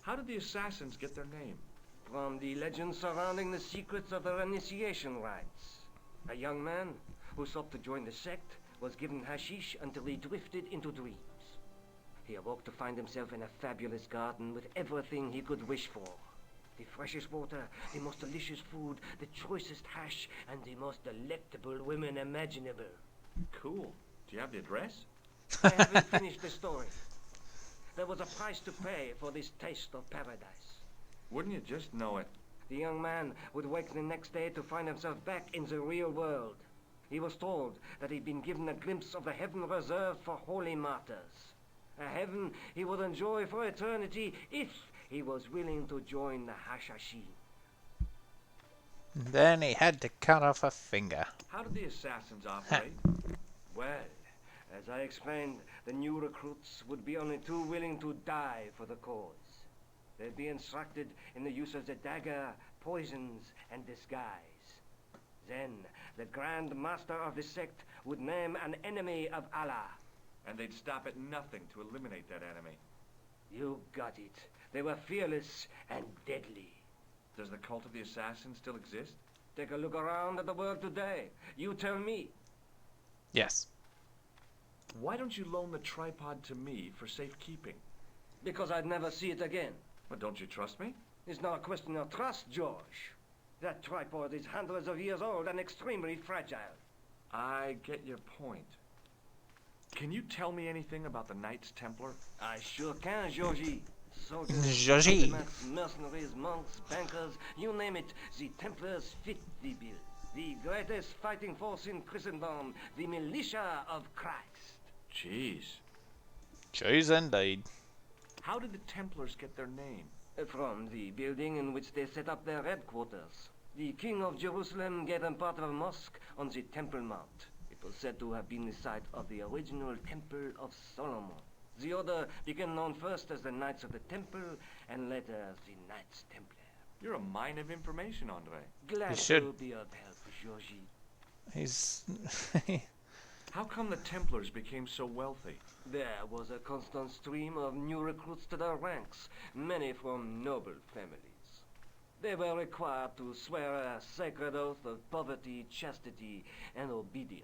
Speaker 8: How did the assassins get their name?
Speaker 10: From the legend surrounding the secrets of their initiation rites. A young man who sought to join the sect was given hashish until he drifted into dreams. He awoke to find himself in a fabulous garden with everything he could wish for. The freshest water, the most delicious food, the choicest hash, and the most delectable women imaginable.
Speaker 8: Cool. Do you have the address?
Speaker 10: I haven't finished the story. There was a price to pay for this taste of paradise.
Speaker 8: Wouldn't you just know it?
Speaker 10: The young man would wake the next day to find himself back in the real world. He was told that he'd been given a glimpse of the heaven reserved for holy martyrs. A heaven he would enjoy for eternity if he was willing to join the Hashashin.
Speaker 1: Then he had to cut off a finger.
Speaker 8: How did the assassins operate?
Speaker 10: Well, as I explained, the new recruits would be only too willing to die for the cause. They'd be instructed in the use of the dagger, poisons, and disguise. Then, the Grand Master of the sect would name an enemy of Allah.
Speaker 8: And they'd stop at nothing to eliminate that enemy.
Speaker 10: You got it. They were fearless and deadly.
Speaker 8: Does the cult of the assassins still exist?
Speaker 10: Take a look around at the world today. You tell me.
Speaker 1: Yes.
Speaker 8: Why don't you loan the tripod to me for safekeeping?
Speaker 10: Because I'd never see it again.
Speaker 8: But don't you trust me?
Speaker 10: It's not a question of trust, George. That tripod is hundreds of years old and extremely fragile.
Speaker 8: I get your point. Can you tell me anything about the Knights Templar?
Speaker 10: I sure can, Georgie. Soldiers,
Speaker 1: Georgie.
Speaker 10: diplomats, mercenaries, monks, bankers, you name it, the Templars fit the bill. The greatest fighting force in Christendom, the militia of Christ.
Speaker 8: Jeez.
Speaker 1: Jeez indeed.
Speaker 8: How did the Templars get their name?
Speaker 10: From the building in which they set up their headquarters. The King of Jerusalem gave them part of a mosque on the Temple Mount. It was said to have been the site of the original Temple of Solomon. The order became known first as the Knights of the Temple, and later as the Knights Templar.
Speaker 8: You're a mine of information, Andre.
Speaker 10: Glad
Speaker 1: should.
Speaker 10: to be of help, Georgie.
Speaker 1: He's...
Speaker 8: How come the Templars became so wealthy?
Speaker 10: There was a constant stream of new recruits to their ranks, many from noble families. They were required to swear a sacred oath of poverty, chastity, and obedience.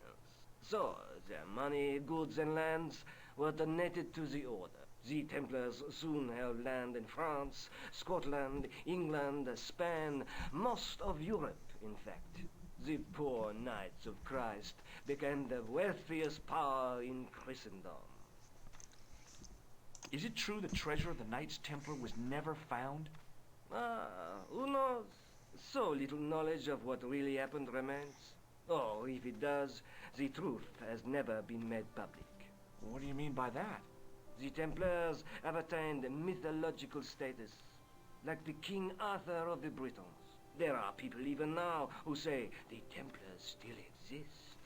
Speaker 10: So, their money, goods, and lands were donated to the order. The Templars soon held land in France, Scotland, England, Spain, most of Europe, in fact. The poor Knights of Christ became the wealthiest power in Christendom.
Speaker 8: Is it true the treasure of the Knights Templar was never found?
Speaker 10: Who knows? So little knowledge of what really happened remains. Or, if it does, the truth has never been made public.
Speaker 8: What do you mean by that?
Speaker 10: The Templars have attained mythological status, like the King Arthur of the Britons. There are people even now who say the Templars still exist.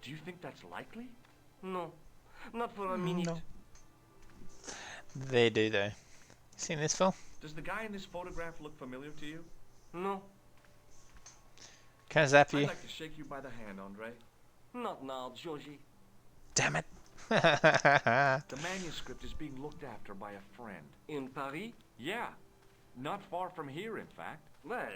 Speaker 8: Do you think that's likely?
Speaker 10: No, not for a minute.
Speaker 1: No. They do though. Seen this, Phil?
Speaker 8: Does the guy in this photograph look familiar to you?
Speaker 10: No.
Speaker 1: Can I zap you?
Speaker 8: I'd like to shake you by the hand, Andre.
Speaker 10: Not now, Georgie.
Speaker 1: Damn it.
Speaker 8: The manuscript is being looked after by a friend.
Speaker 10: In Paris?
Speaker 8: Yeah. Not far from here, in fact.
Speaker 10: Well,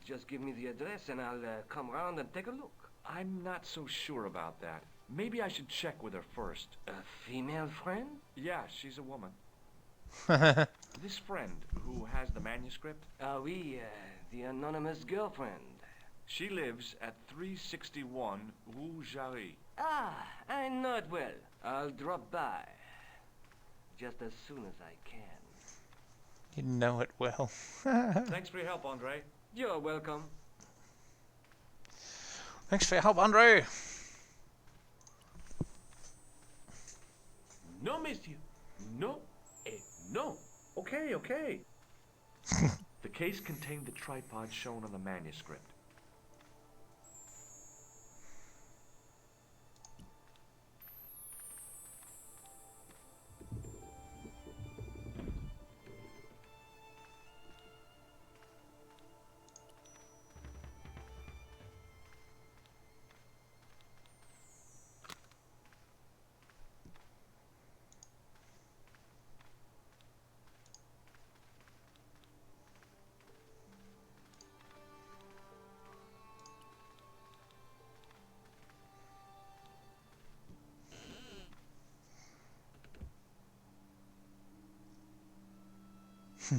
Speaker 10: just give me the address and I'll come round and take a look.
Speaker 8: I'm not so sure about that. Maybe I should check with her first.
Speaker 10: A female friend?
Speaker 8: Yeah, she's a woman. This friend who has the manuscript?
Speaker 10: Oui, the anonymous girlfriend.
Speaker 8: She lives at 361 Rue Jarry.
Speaker 10: Ah, I know it well. I'll drop by. Just as soon as I can.
Speaker 1: You know it well.
Speaker 8: Thanks for your help, Andre.
Speaker 10: You're welcome.
Speaker 1: Thanks for your help, Andre.
Speaker 8: No, monsieur. No. No. Okay, okay. The case contained the tripod shown on the manuscript.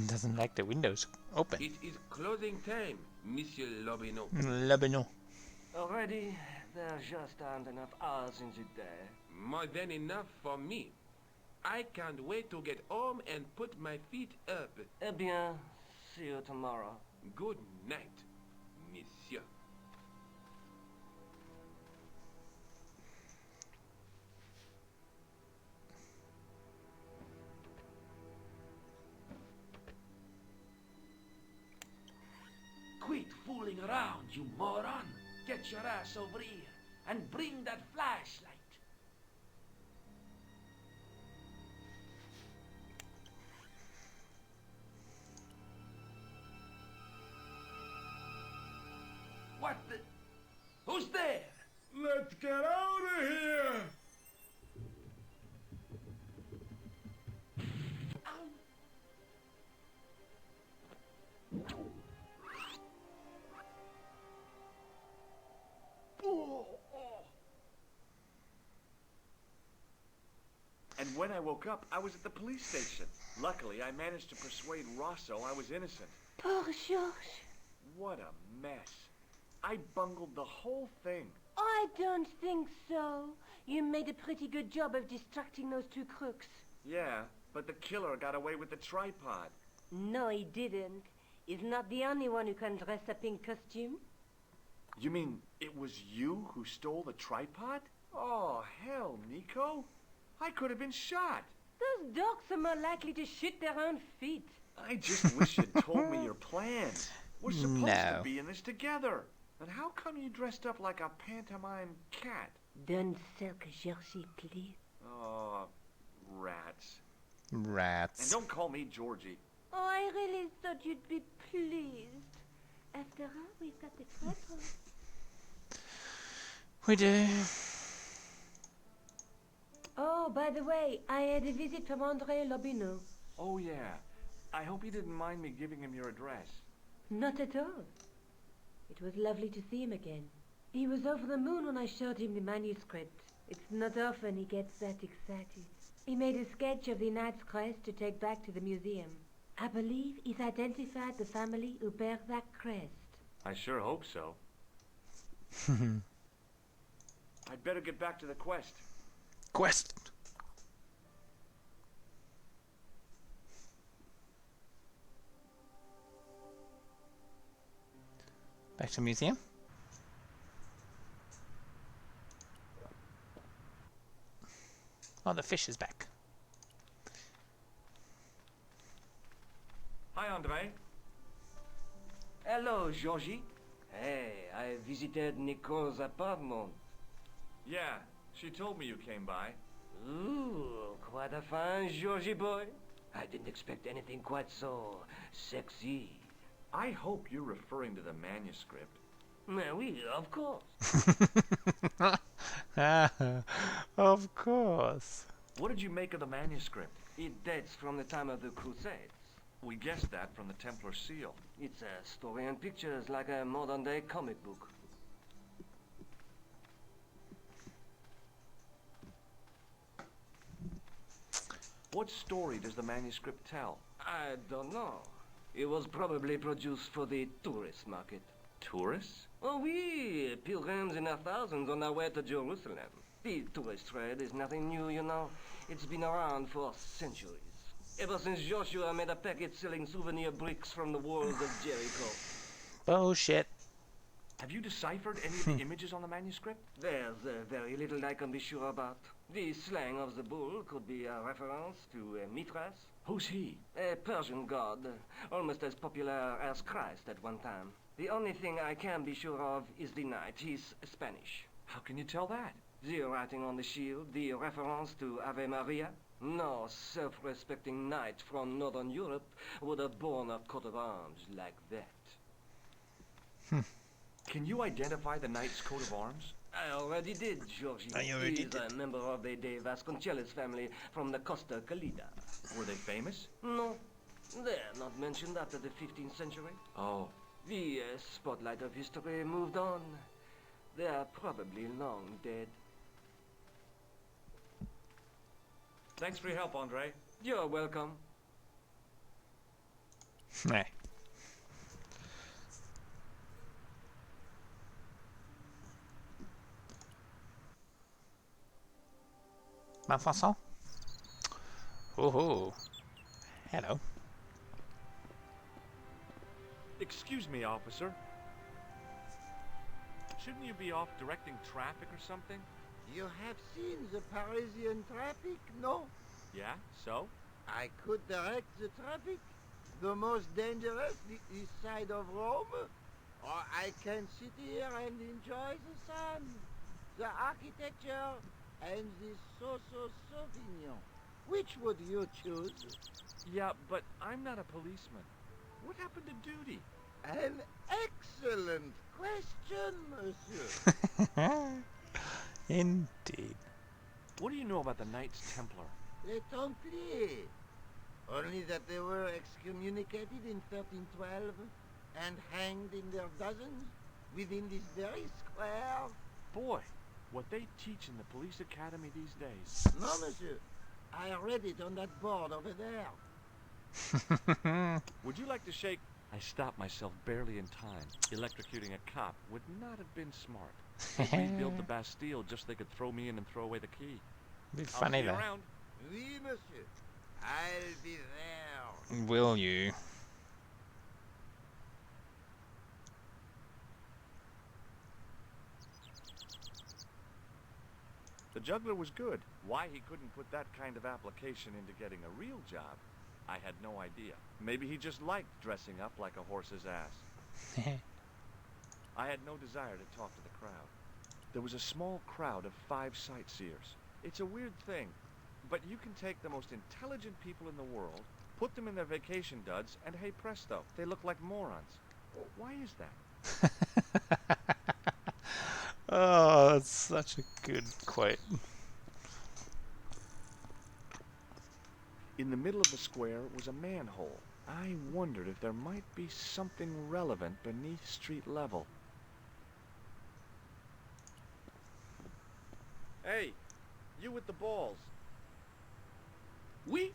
Speaker 1: Doesn't like the windows open.
Speaker 14: It is closing time, Monsieur Lobineau.
Speaker 1: Lobineau.
Speaker 10: Already, there just aren't enough hours in the day.
Speaker 14: More than enough for me. I can't wait to get home and put my feet up.
Speaker 10: Eh bien, see you tomorrow.
Speaker 14: Good night, Monsieur.
Speaker 13: Quit fooling around, you moron! Get your ass over here and bring that flashlight. What the? Who's there?
Speaker 9: Let's get out of here!
Speaker 8: And when I woke up, I was at the police station. Luckily, I managed to persuade Rosso I was innocent.
Speaker 11: Poor Georges.
Speaker 8: What a mess. I bungled the whole thing.
Speaker 11: I don't think so. You made a pretty good job of distracting those two crooks.
Speaker 8: Yeah, But the killer got away with the tripod.
Speaker 7: No, he didn't. He's not the only one who can dress up in costume.
Speaker 8: You mean it was you who stole the tripod? Oh, hell, Nico. I could have been shot.
Speaker 7: Those dogs are more likely to shoot their own feet.
Speaker 8: I just wish you'd told me your plans. We're supposed to
Speaker 1: No.
Speaker 8: be in this together. And how come you dressed up like a pantomime cat?
Speaker 7: Don't sulk, Georgie, please.
Speaker 8: Oh, rats.
Speaker 1: Rats.
Speaker 8: And don't call me Georgie.
Speaker 7: Oh, I really thought you'd be pleased. After all, we've got the tripod.
Speaker 1: We do.
Speaker 7: Oh, by the way, I had a visit from André Lobineau.
Speaker 8: Oh, yeah. I hope you didn't mind me giving him your address.
Speaker 7: Not at all. It was lovely to see him again. He was over the moon when I showed him the manuscript. It's not often he gets that excited. He made a sketch of the knight's crest to take back to the museum. I believe he's identified the family who bear that crest.
Speaker 8: I sure hope so. I'd better get back to the quest.
Speaker 1: Quest. Back to the museum. Oh, the fish is back.
Speaker 8: Hi, Andre.
Speaker 10: Hello, Georgie. Hey, I visited Nicole's apartment.
Speaker 8: Yeah, she told me you came by.
Speaker 10: Ooh, quite a fine Georgie boy. I didn't expect anything quite so sexy.
Speaker 8: I hope you're referring to the manuscript.
Speaker 10: Oui, of course.
Speaker 1: Of course.
Speaker 8: What did you make of the manuscript?
Speaker 10: It dates from the time of the Crusades.
Speaker 8: We guessed that from the Templar seal.
Speaker 10: It's a story and pictures like a modern-day comic book.
Speaker 8: What story does the manuscript tell?
Speaker 10: I don't know. It was probably produced for the tourist market.
Speaker 8: Tourists?
Speaker 10: Oh, oui, pilgrims in their thousands on their way to Jerusalem. The tourist trade is nothing new, you know. It's been around for centuries. Ever since Joshua made a packet selling souvenir bricks from the walls of Jericho.
Speaker 1: Bullshit.
Speaker 8: Have you deciphered any of the images on the manuscript?
Speaker 10: There's very little I can be sure about. The slang of the bull could be a reference to Mithras.
Speaker 8: Who's he?
Speaker 10: A Persian god, almost as popular as Christ at one time. The only thing I can be sure of is the knight. He's Spanish.
Speaker 8: How can you tell that?
Speaker 10: The writing on the shield, the reference to Ave Maria. No self-respecting knight from Northern Europe would have borne a coat of arms like that.
Speaker 8: Can you identify the knight's coat of arms?
Speaker 10: I already did, Georgie. He's a member of the De Vasconcelos family from the Costa Calida.
Speaker 8: Were they famous?
Speaker 10: No, they're not mentioned after the 15th century.
Speaker 8: Oh.
Speaker 10: The spotlight of history moved on. They're probably long dead.
Speaker 8: Thanks for your help, Andre.
Speaker 10: You're welcome.
Speaker 1: Nah. Vincent? Oh, hello.
Speaker 8: Excuse me, officer. Shouldn't you be off directing traffic or something?
Speaker 15: You have seen the Parisian traffic, no?
Speaker 8: Yeah, so?
Speaker 15: I could direct the traffic. The most dangerous, the east side of Rome. Or I can sit here and enjoy the sun, the architecture, and the Sauvignon. Which would you choose?
Speaker 8: Yeah, but I'm not a policeman. What happened to duty?
Speaker 15: An excellent question, monsieur.
Speaker 1: Indeed.
Speaker 8: What do you know about the Knights Templar?
Speaker 15: Les Templiers. Only that they were excommunicated in 1312 and hanged in their dozens within this very square.
Speaker 8: Boy, what they teach in the police academy these days.
Speaker 15: No, monsieur. I read it on that board over there.
Speaker 8: Would you like to shake? I stopped myself barely in time. Electrocuting a cop would not have been smart. They rebuilt the Bastille just so they could throw me in and throw away the key.
Speaker 1: Be funny
Speaker 8: I'll see you
Speaker 1: though.
Speaker 8: around.
Speaker 15: Oui, monsieur. I'll be there.
Speaker 1: Will you?
Speaker 8: The juggler was good. Why he couldn't put that kind of application into getting a real job, I had no idea. Maybe he just liked dressing up like a horse's ass. I had no desire to talk to the crowd. There was a small crowd of 5 sightseers. It's a weird thing, but you can take the most intelligent people in the world, put them in their vacation duds, and hey presto, they look like morons. Why is that?
Speaker 1: Oh, that's such a good quote.
Speaker 8: In the middle of the square was a manhole. I wondered if there might be something relevant beneath street level. Hey, you with the balls.
Speaker 13: Oui?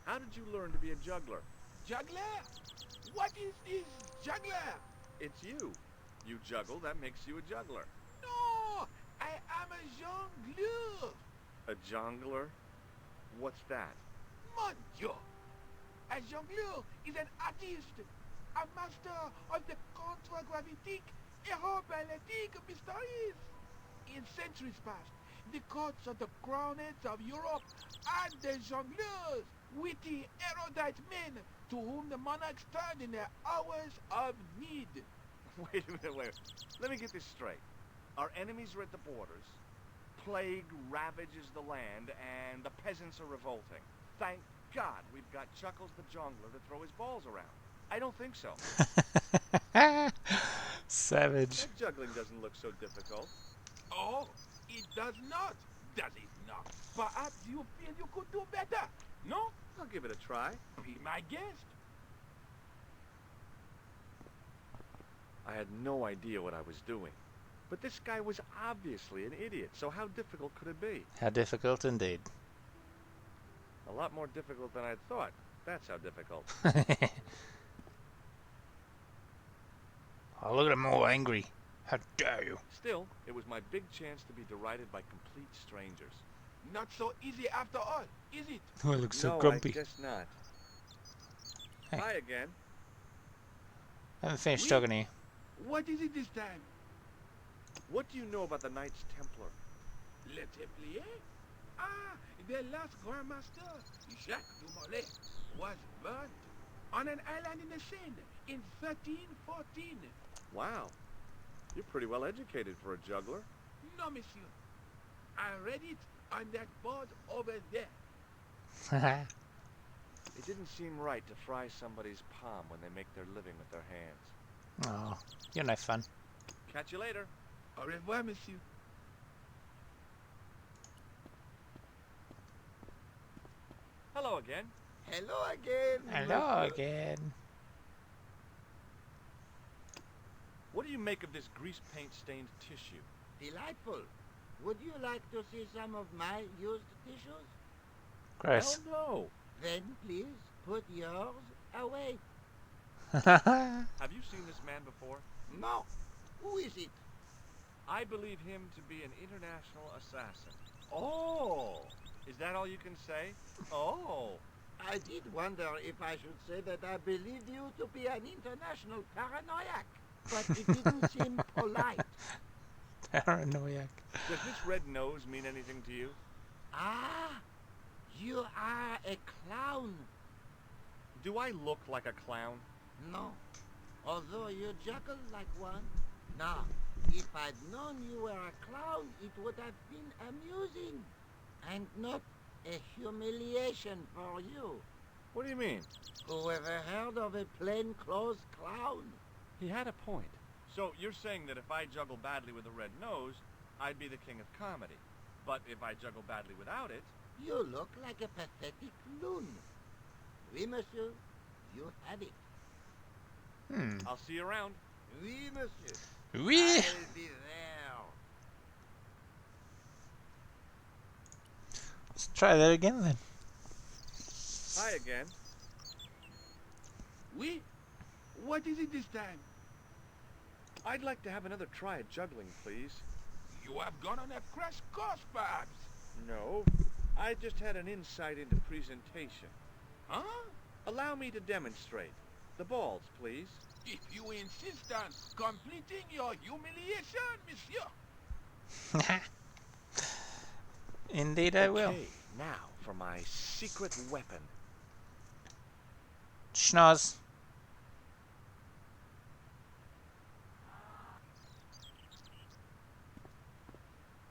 Speaker 8: How did you learn to be a juggler?
Speaker 13: Juggler? What is this juggler?
Speaker 8: It's you. You juggle, that makes you a juggler.
Speaker 13: No, I am a jongleur.
Speaker 8: A jongler? What's that?
Speaker 13: Mon Dieu. A jongleur is an artist, a master of the contragravitic aeroballetic mysteries. In centuries past, the courts of the crownheads of Europe and the jongleurs, witty, erudite men to whom the monarchs turned in their hours of need.
Speaker 8: Wait a minute, wait. Let me get this straight. Our enemies are at the borders, plague ravages the land, and the peasants are revolting. Thank God we've got Chuckles the Jongler to throw his balls around. I don't think so.
Speaker 1: Savage.
Speaker 8: That juggling doesn't look so difficult.
Speaker 13: Oh, it does not, does it not? Perhaps you feel you could do better, no?
Speaker 8: I'll give it a try.
Speaker 13: Be my guest.
Speaker 8: I had no idea what I was doing. But this guy was obviously an idiot, so how difficult could it be?
Speaker 1: How difficult indeed.
Speaker 8: A lot more difficult than I'd thought. That's how difficult.
Speaker 1: Oh, look at him all angry. How dare you?
Speaker 8: Still, it was my big chance to be derided by complete strangers.
Speaker 13: Not so easy after all, is it?
Speaker 1: Oh, I look so
Speaker 8: No,
Speaker 1: grumpy.
Speaker 8: I guess not.
Speaker 1: Hey.
Speaker 8: Hi again.
Speaker 1: I haven't finished talking to you.
Speaker 13: What is it this time?
Speaker 8: What do you know about the Knights Templar?
Speaker 13: Le Templier? Ah, their last Grand Master, Jacques du Molay, was burnt on an island in the Seine in 1314.
Speaker 8: Wow. You're pretty well educated for a juggler.
Speaker 13: No, monsieur. I read it on that board over there.
Speaker 8: It didn't seem right to fry somebody's palm when they make their living with their hands.
Speaker 1: Oh, you're no fun.
Speaker 8: Catch you later.
Speaker 13: Au revoir, monsieur.
Speaker 8: Hello again.
Speaker 15: Hello again.
Speaker 1: Hello again.
Speaker 8: What do you make of this grease paint stained tissue?
Speaker 15: Delightful. Would you like to see some of my used tissues?
Speaker 1: Gross.
Speaker 8: Hell no.
Speaker 15: Then please put yours away.
Speaker 8: Have you seen this man before?
Speaker 15: No. Who is it?
Speaker 8: I believe him to be an international assassin. Oh! Is that all you can say? Oh!
Speaker 15: I did wonder if I should say that I believed you to be an international paranoiac, but it didn't seem polite.
Speaker 1: Paranoiac.
Speaker 8: Does this red nose mean anything to you?
Speaker 15: Ah, you are a clown.
Speaker 8: Do I look like a clown?
Speaker 15: No, although you juggle like one. Now, if I'd known you were a clown, it would have been amusing, and not a humiliation for you.
Speaker 8: What do you mean?
Speaker 15: Whoever heard of a plainclothes clown?
Speaker 8: He had a point. So you're saying that if I juggle badly with a red nose, I'd be the king of comedy. But if I juggle badly without it...
Speaker 15: You look like a pathetic loon. Oui, monsieur. You have it.
Speaker 8: I'll see you around.
Speaker 15: Oui, monsieur.
Speaker 1: Oui.
Speaker 15: I'll be there.
Speaker 1: Let's try that again then.
Speaker 8: Hi again.
Speaker 13: Oui? What is it this time?
Speaker 8: I'd like to have another try at juggling, please.
Speaker 13: You have gone on a crash course, perhaps.
Speaker 8: No. I just had an insight into presentation.
Speaker 13: Huh?
Speaker 8: Allow me to demonstrate. The balls, please.
Speaker 13: If you insist on completing your humiliation, monsieur.
Speaker 1: Indeed I will.
Speaker 8: Okay, now for my secret weapon.
Speaker 1: Schnoz.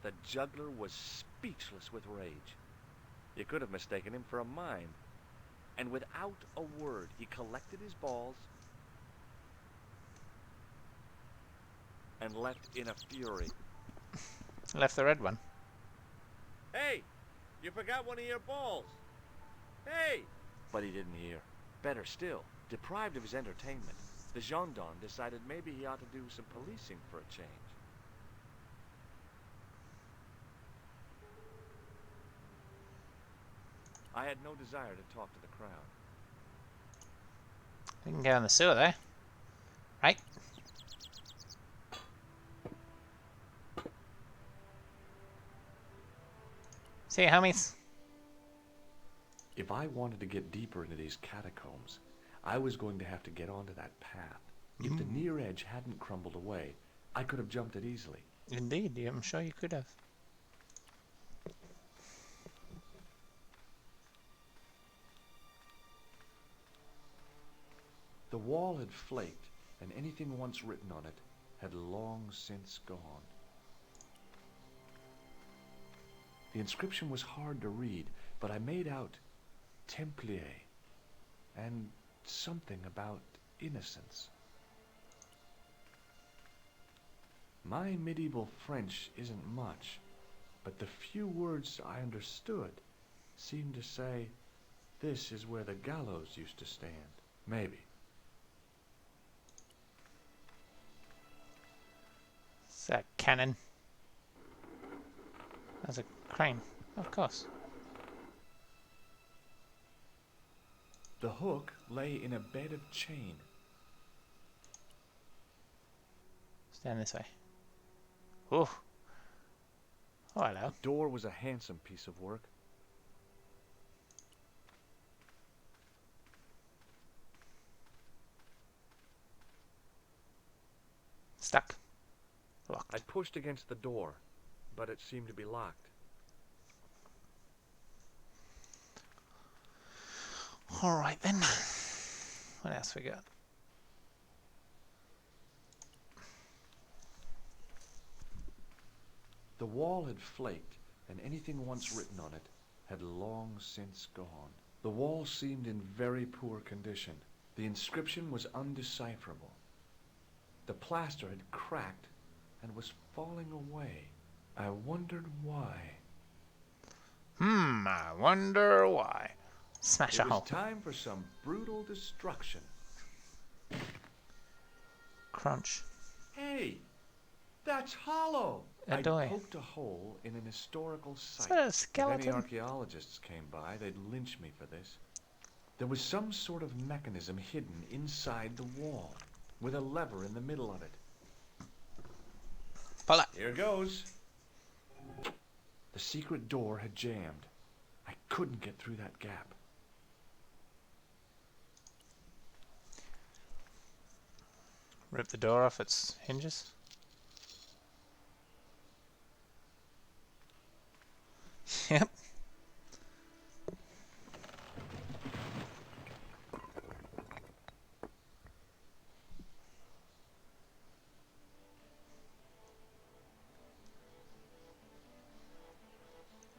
Speaker 8: The juggler was speechless with rage. You could have mistaken him for a mime. And without a word, he collected his balls and left in a fury.
Speaker 1: Left the red one.
Speaker 8: Hey! You forgot one of your balls! Hey! But he didn't hear. Better still, deprived of his entertainment, the gendarme decided maybe he ought to do some policing for a change. I had no desire to talk to the crowd.
Speaker 1: We can go in the sewer though. Right? See you, homies.
Speaker 8: If I wanted to get deeper into these catacombs, I was going to have to get onto that path. If the near edge hadn't crumbled away, I could have jumped it easily.
Speaker 1: Indeed, I'm sure you could have.
Speaker 8: The wall had flaked, and anything once written on it had long since gone. The inscription was hard to read, but I made out Templier and something about innocence. My medieval French isn't much, but the few words I understood seemed to say, "This is where the gallows used to stand." Maybe.
Speaker 1: Is that cannon? That's a crane, of course.
Speaker 8: The hook lay in a bed of chain.
Speaker 1: Stand this way. Oh. Oh, hello.
Speaker 8: The door was a handsome piece of work.
Speaker 1: Stuck. Locked.
Speaker 8: I pushed against the door, but it seemed to be locked.
Speaker 1: Alright then. What else we got?
Speaker 8: The wall had flaked, and anything once written on it had long since gone. The wall seemed in very poor condition. The inscription was undecipherable. The plaster had cracked and was falling away. I wondered why.
Speaker 1: I wonder why. Smash a
Speaker 8: It was
Speaker 1: hole.
Speaker 8: time for some brutal destruction.
Speaker 1: Crunch.
Speaker 8: Hey, that's hollow.
Speaker 1: A
Speaker 8: I
Speaker 1: door.
Speaker 8: poked a hole in an historical site.
Speaker 1: that a
Speaker 8: If
Speaker 1: skeleton?
Speaker 8: any archaeologists came by, they'd lynch me for this. There was some sort of mechanism hidden inside the wall, with a lever in the middle of it.
Speaker 1: Pull up.
Speaker 8: Here goes. The secret door had jammed. I couldn't get through that gap.
Speaker 1: Rip the door off its hinges. Yep.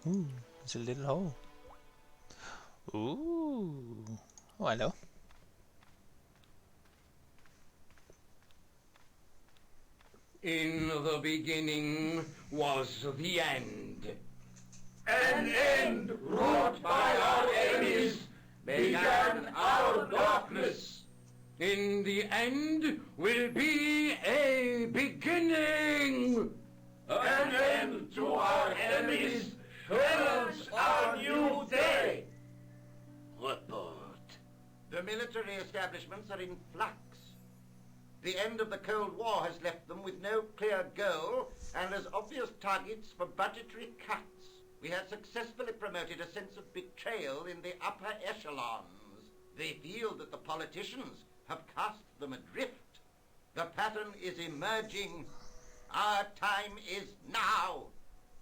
Speaker 1: Ooh, there's a little hole. Ooh. Oh, hello.
Speaker 10: In the beginning was the end.
Speaker 16: An end wrought by our enemies began our darkness.
Speaker 10: In the end will be a beginning.
Speaker 16: An end to our enemies heralds our new day.
Speaker 15: Report. The military establishments are in flux. The end of the Cold War has left them with no clear goal and as obvious targets for budgetary cuts. We have successfully promoted a sense of betrayal in the upper echelons. They feel that the politicians have cast them adrift. The pattern is emerging. Our time is now.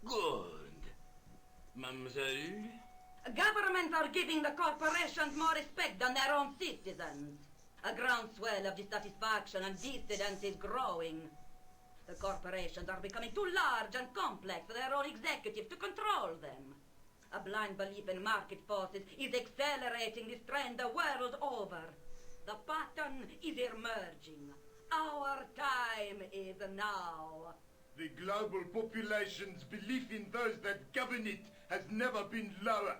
Speaker 16: Good. Mademoiselle?
Speaker 7: Governments are giving the corporations more respect than their own citizens. A groundswell of dissatisfaction and dissidence is growing. The corporations are becoming too large and complex for their own executives to control them. A blind belief in market forces is accelerating this trend the world over. The pattern is emerging. Our time is now.
Speaker 9: The global population's belief in those that govern it has never been lower.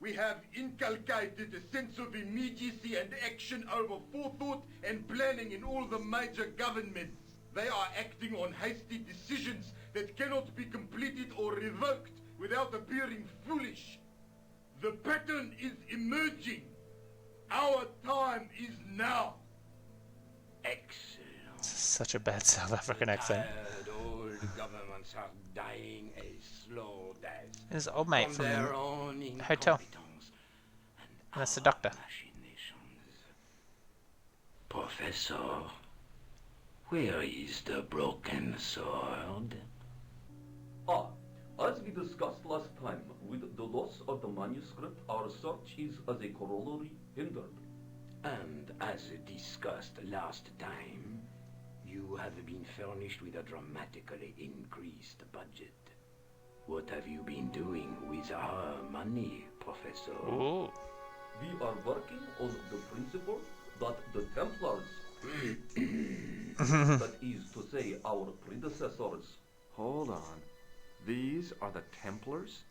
Speaker 9: We have inculcated a sense of immediacy and action over forethought and planning in all the major governments. They are acting on hasty decisions that cannot be completed or revoked without appearing foolish. The pattern is emerging. Our time is now.
Speaker 16: Excellent.
Speaker 1: Such a bad South African accent.
Speaker 16: All the governments are dying a slow death.
Speaker 1: This is old mate from
Speaker 16: their own
Speaker 1: the hotel. And that's the doctor.
Speaker 16: Professor, where is the broken sword?
Speaker 17: As we discussed last time, with the loss of the manuscript, our search is as a corollary hindered.
Speaker 16: And as discussed last time, you have been furnished with a dramatically increased budget. What have you been doing with our money, Professor?
Speaker 1: Ooh.
Speaker 17: We are working on the principle that the Templars, that is to say our predecessors,
Speaker 8: Hold on. These are the Templars?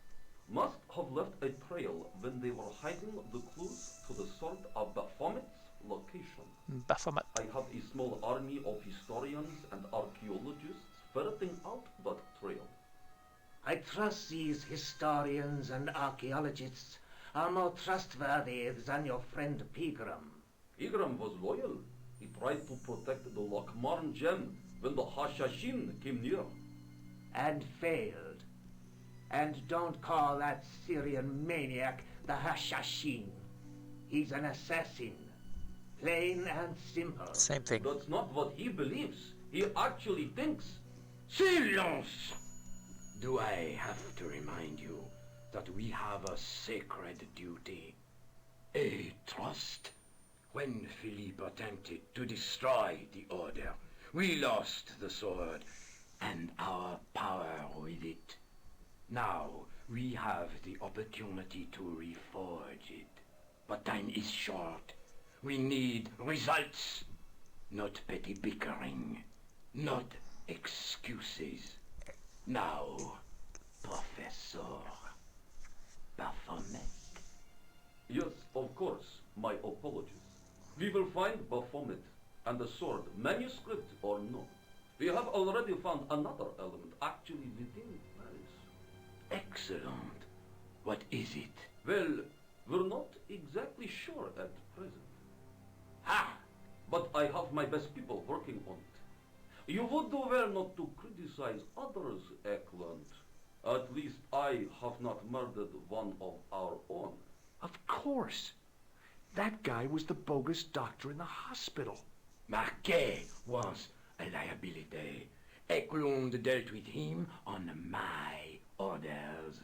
Speaker 17: must have left a trail when they were hiding the clues to the sword of Baphomet's location.
Speaker 1: Baphomet.
Speaker 17: I have a small army of historians and archaeologists ferreting out that trail.
Speaker 10: I trust these historians and archaeologists are more trustworthy than your friend Pegram.
Speaker 17: Pegram was loyal. He tried to protect the Lockmarn gem when the Hashashin came near.
Speaker 10: And failed. And don't call that Syrian maniac the Hashashin. He's an assassin. Plain and simple.
Speaker 1: Same thing.
Speaker 17: That's not what he believes. He actually thinks.
Speaker 16: Silence! Do I have to remind you that we have a sacred duty? A trust? When Philippe attempted to destroy the Order, we lost the sword and our power with it. Now we have the opportunity to reforge it. But time is short. We need results, not petty bickering, not excuses. Now, Professor Baphomet.
Speaker 17: Yes, of course. My apologies. We will find Baphomet and the sword, manuscript or no. We have already found another element actually within Paris.
Speaker 16: Excellent. What is it?
Speaker 17: Well, we're not exactly sure at present. Ha! But I have my best people working on it. You would do well not to criticize others, Eklund. At least I have not murdered one of our own.
Speaker 8: Of course. That guy was the bogus doctor in the hospital.
Speaker 16: Marquet was a liability. Eklund dealt with him on my orders.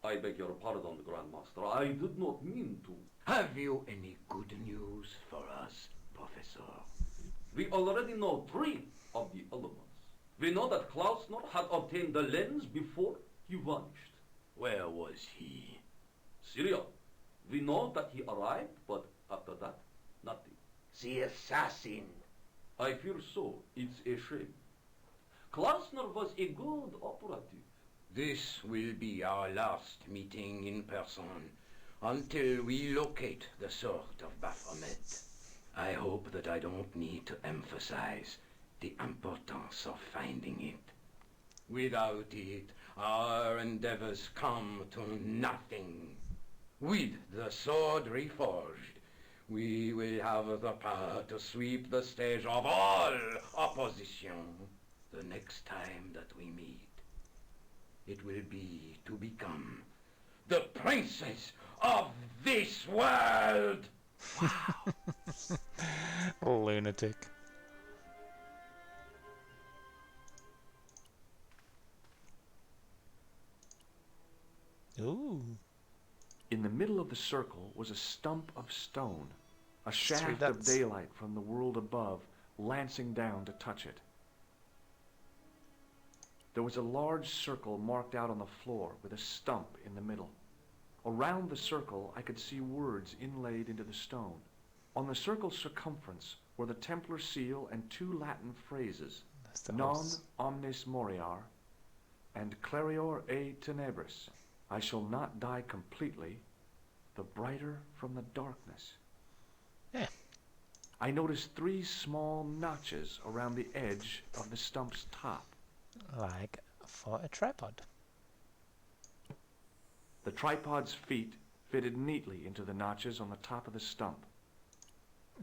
Speaker 17: I beg your pardon, Grandmaster. I did not mean to.
Speaker 16: Have you any good news for us, Professor?
Speaker 17: We already know 3 of the elements. We know that Klausner had obtained the lens before he vanished.
Speaker 16: Where was he?
Speaker 17: Syria. We know that he arrived, but after that, nothing.
Speaker 10: The assassin.
Speaker 17: I fear so. It's a shame. Klausner was a good operative.
Speaker 16: This will be our last meeting in person until we locate the sword of Baphomet. I hope that I don't need to emphasize the importance of finding it. Without it, our endeavors come to nothing. With the sword reforged, we will have the power to sweep the stage of all opposition the next time that we meet. it will be to become the princess of this world. Wow.
Speaker 1: Lunatic. Ooh.
Speaker 8: In the middle of the circle was a stump of stone, a
Speaker 1: Three
Speaker 8: shaft of
Speaker 1: dots.
Speaker 8: daylight from the world above lancing down to touch it. There was a large circle marked out on the floor with a stump in the middle. Around the circle I could see words inlaid into the stone. On the circle's circumference were the Templar seal and 2 Latin phrases, Non
Speaker 1: horse.
Speaker 8: omnis moriar and Clarior e tenebris. I shall not die completely, the brighter from the darkness.
Speaker 1: Yeah.
Speaker 8: I noticed 3 small notches around the edge of the stump's top.
Speaker 1: Like for a tripod.
Speaker 8: The tripod's feet fitted neatly into the notches on the top of the stump.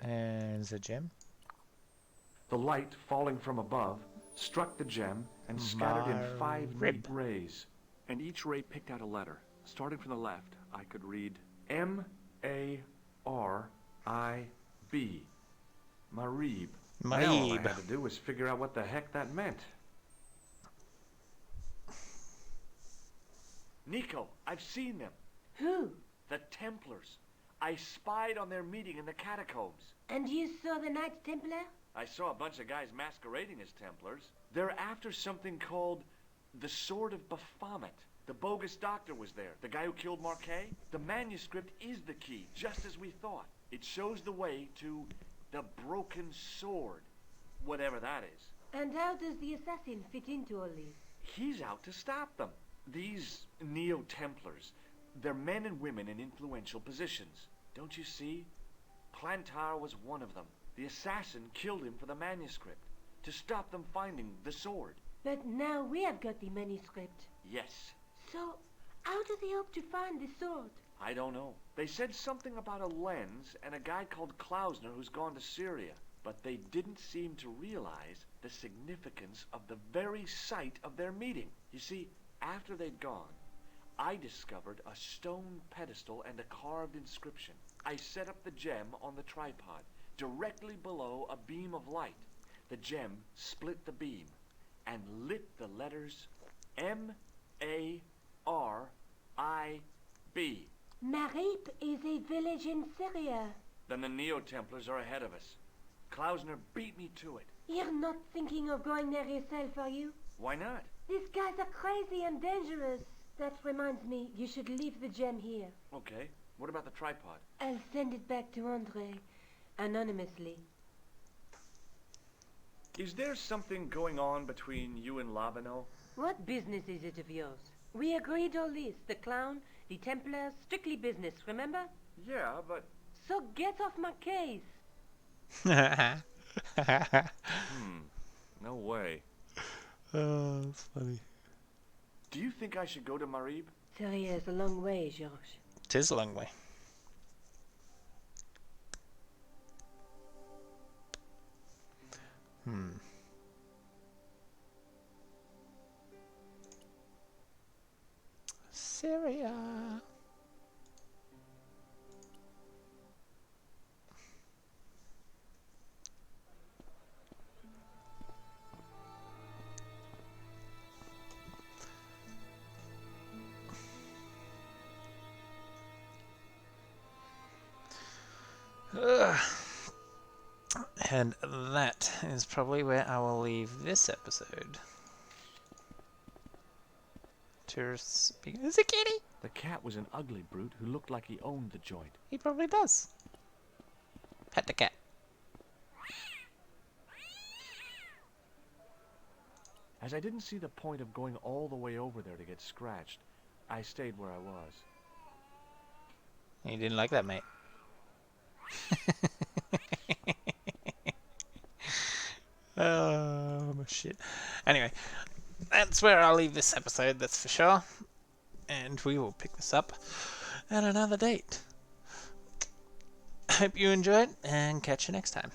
Speaker 1: And the gem.
Speaker 8: The light falling from above struck the gem and scattered in 5 neat rays. And each ray picked out a letter. Starting from the left, I could read M-A-R-I-B. Marib. Now all I had to do was figure out what the heck that meant. Nico, I've seen them.
Speaker 7: Who?
Speaker 8: The Templars. I spied on their meeting in the catacombs.
Speaker 7: And you saw the Knights Templar?
Speaker 8: I saw a bunch of guys masquerading as Templars. They're after something called the Sword of Baphomet. The bogus doctor was there, the guy who killed Marquet. The manuscript is the key, just as we thought. It shows the way to the broken sword, whatever that is.
Speaker 7: And how does the assassin fit into all this?
Speaker 8: He's out to stop them. These Neo-Templars, they're men and women in influential positions. Don't you see? Plantar was one of them. The assassin killed him for the manuscript, to stop them finding the sword.
Speaker 7: But now we have got the manuscript.
Speaker 8: Yes.
Speaker 7: So, how do they hope to find the sword?
Speaker 8: I don't know. They said something about a lens and a guy called Klausner who's gone to Syria, but they didn't seem to realize the significance of the very site of their meeting. You see, after they'd gone, I discovered a stone pedestal and a carved inscription. I set up the gem on the tripod, directly below a beam of light. The gem split the beam and lit the letters M-A-R-I-B.
Speaker 7: Marib is a village in Syria.
Speaker 8: Then the Neo-Templars are ahead of us. Klausner beat me to it.
Speaker 7: You're not thinking of going there yourself, are you?
Speaker 8: Why not?
Speaker 7: These guys are crazy and dangerous. That reminds me, you should leave the gem here.
Speaker 8: Okay. What about the tripod?
Speaker 7: I'll send it back to André, anonymously.
Speaker 8: Is there something going on between you and Labano?
Speaker 7: What business is it of yours? We agreed all this. The clown, the Templars, strictly business, remember?
Speaker 8: Yeah, but...
Speaker 7: So get off my case.
Speaker 8: No way.
Speaker 1: Oh, that's funny.
Speaker 8: Do you think I should go to Marib?
Speaker 7: Syria is a long way, Georges.
Speaker 1: It is a long way. Syria. And that is probably where I will leave this episode. Tourists speak. Is it kitty?
Speaker 8: The cat was an ugly brute who looked like he owned the joint.
Speaker 1: He probably does. Pet the cat.
Speaker 8: As I didn't see the point of going all the way over there to get scratched, I stayed where I was.
Speaker 1: You didn't like that, mate. Oh, shit. Anyway, that's where I'll leave this episode, that's for sure. And we will pick this up at another date. Hope you enjoyed, and catch you next time.